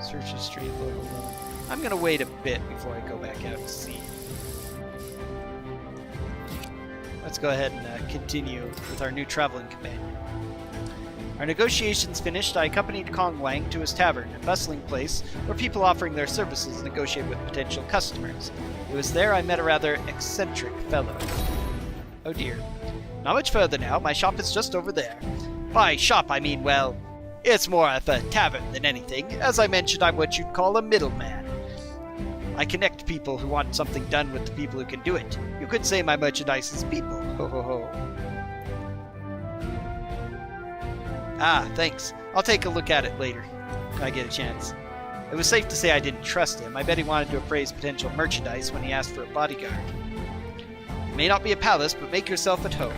Search the street level 1. I'm gonna wait a bit before I go back out to sea. Let's go ahead and continue with our new traveling companion. Our negotiations finished, I accompanied Kong Wang to his tavern, a bustling place where people offering their services negotiate with potential customers. It was there I met a rather eccentric fellow. Oh dear. Not much further now, my shop is just over there. By shop, I mean, well, it's more of a tavern than anything. As I mentioned, I'm what you'd call a middleman. I connect people who want something done with the people who can do it. You could say my merchandise is people. Ho ho ho. Ah, thanks. I'll take a look at it later, if I get a chance. It was safe to say I didn't trust him. I bet he wanted to appraise potential merchandise when he asked for a bodyguard. It may not be a palace, but make yourself at home.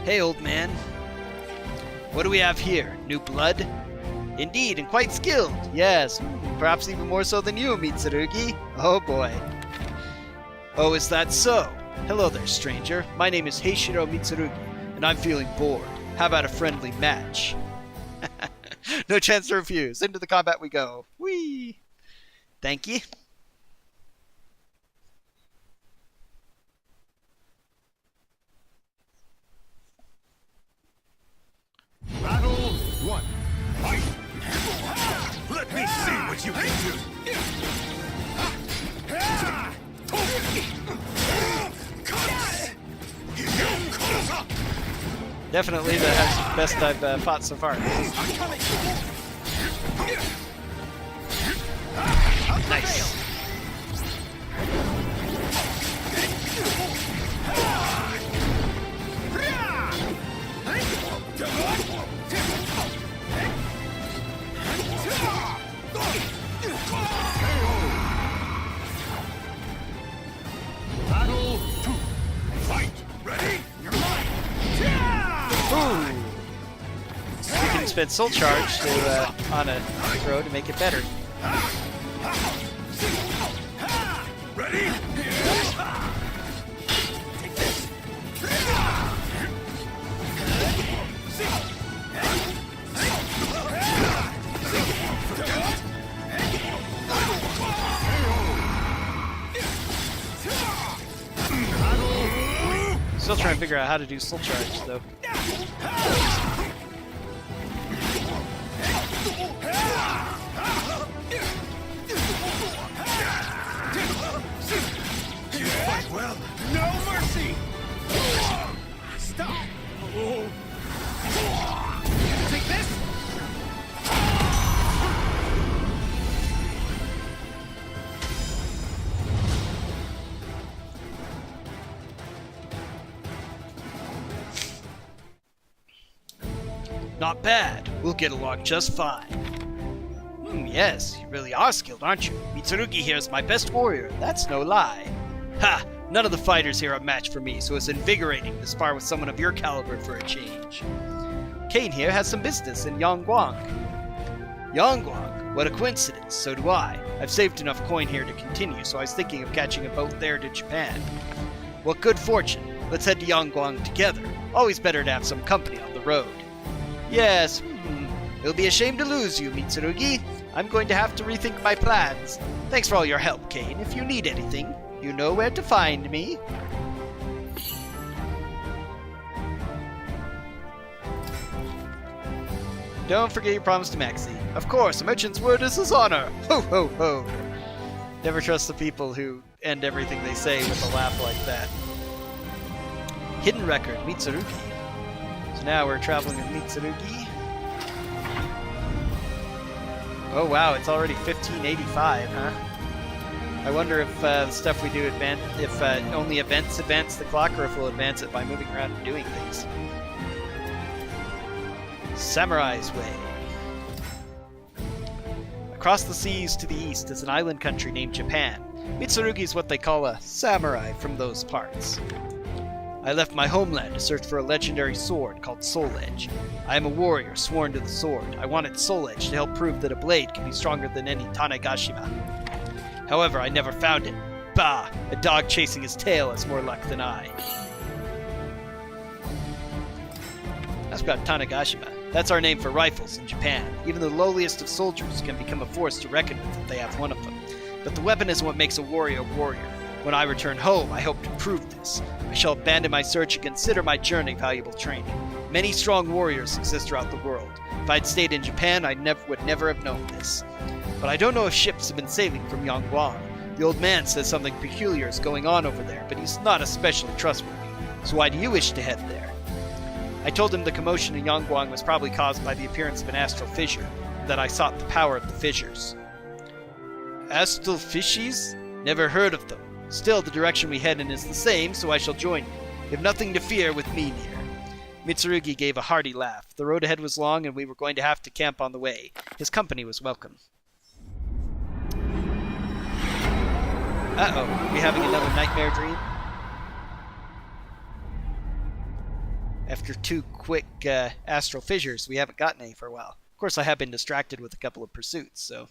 Hey, old man. What do we have here? New blood? Indeed, and quite skilled. Yes, perhaps even more so than you, Mitsurugi. Oh boy. Oh, is that so? Hello there, stranger. My name is Heishiro Mitsurugi, and I'm feeling bored. How about a friendly match? No chance to refuse. Into the combat we go. Whee! Thank you. Battle 1. Fight! Let me see what you can do! Definitely the best I've fought so far. Nice. Battle 2. Fight! Ready? You're mine! Ooh. You can spend Soul Charge to on a throw to make it better. Ready? Take this! Still trying to figure out how to do Soul Charge, though. You fight well! No mercy! Stop! Take this! Not bad. We'll get along just fine. Yes, you really are skilled, aren't you? Mitsurugi here is my best warrior, that's no lie. Ha! None of the fighters here are a match for me, so it's invigorating to spar with someone of your caliber for a change. Kain here has some business in Yangguang. Yangguang? What a coincidence, so do I. I've saved enough coin here to continue, so I was thinking of catching a boat there to Japan. What good fortune. Let's head to Yangguang together. Always better to have some company on the road. Yes, it'll be a shame to lose you, Mitsurugi. I'm going to have to rethink my plans. Thanks for all your help, Kain. If you need anything, you know where to find me. Don't forget your promise to Maxie. Of course, a merchant's word is his honor. Ho, ho, ho. Never trust the people who end everything they say with a laugh like that. Hidden record, Mitsurugi. So now we're traveling with Mitsurugi. Oh wow, it's already 1585, huh? I wonder if the stuff we do only events advance the clock, or if we'll advance it by moving around and doing things. Samurai's Way. Across the seas to the east is an island country named Japan. Mitsurugi is what they call a samurai from those parts. I left my homeland to search for a legendary sword called Soul Edge. I am a warrior sworn to the sword. I wanted Soul Edge to help prove that a blade can be stronger than any Tanegashima. However, I never found it. Bah! A dog chasing his tail has more luck than I. That's about Tanegashima. That's our name for rifles in Japan. Even the lowliest of soldiers can become a force to reckon with if they have one of them. But the weapon is what makes a warrior a warrior. When I return home, I hope to prove this. I shall abandon my search and consider my journey valuable training. Many strong warriors exist throughout the world. If I'd stayed in Japan, I would never have known this. But I don't know if ships have been sailing from Yangguang. The old man says something peculiar is going on over there, but he's not especially trustworthy. So why do you wish to head there? I told him the commotion in Yangguang was probably caused by the appearance of an astral fissure, and that I sought the power of the fissures. Astral fissures? Never heard of them. Still, the direction we head in is the same, so I shall join you. You have nothing to fear with me near. Mitsurugi gave a hearty laugh. The road ahead was long, and we were going to have to camp on the way. His company was welcome. Uh-oh, we having another nightmare dream? After two quick astral fissures, we haven't gotten any for a while. Of course, I have been distracted with a couple of pursuits, so...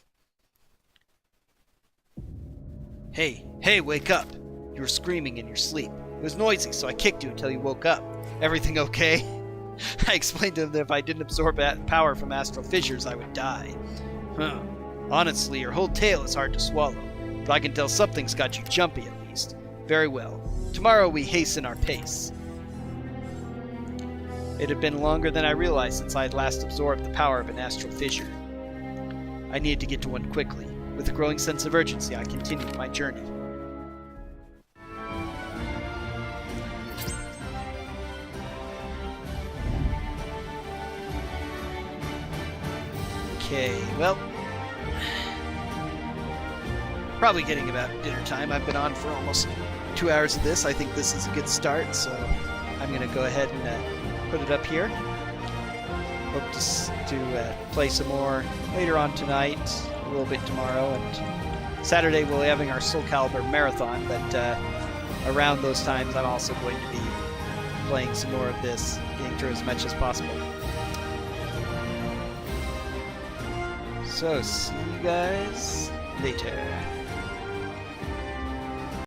Hey, wake up! You were screaming in your sleep. It was noisy, so I kicked you until you woke up. Everything okay? I explained to him that if I didn't absorb power from astral fissures, I would die. Honestly, your whole tale is hard to swallow, but I can tell something's got you jumpy at least. Very well. Tomorrow we hasten our pace. It had been longer than I realized since I had last absorbed the power of an astral fissure. I needed to get to one quickly. With a growing sense of urgency, I continued my journey. Okay, well... probably getting about dinner time. I've been on for almost 2 hours of this. I think this is a good start, so I'm going to go ahead and put it up here. Hope to play some more later on tonight, a little bit tomorrow, and Saturday we'll be having our Soulcalibur marathon, but around those times I'm also going to be playing some more of this, getting through as much as possible. So, see you guys later.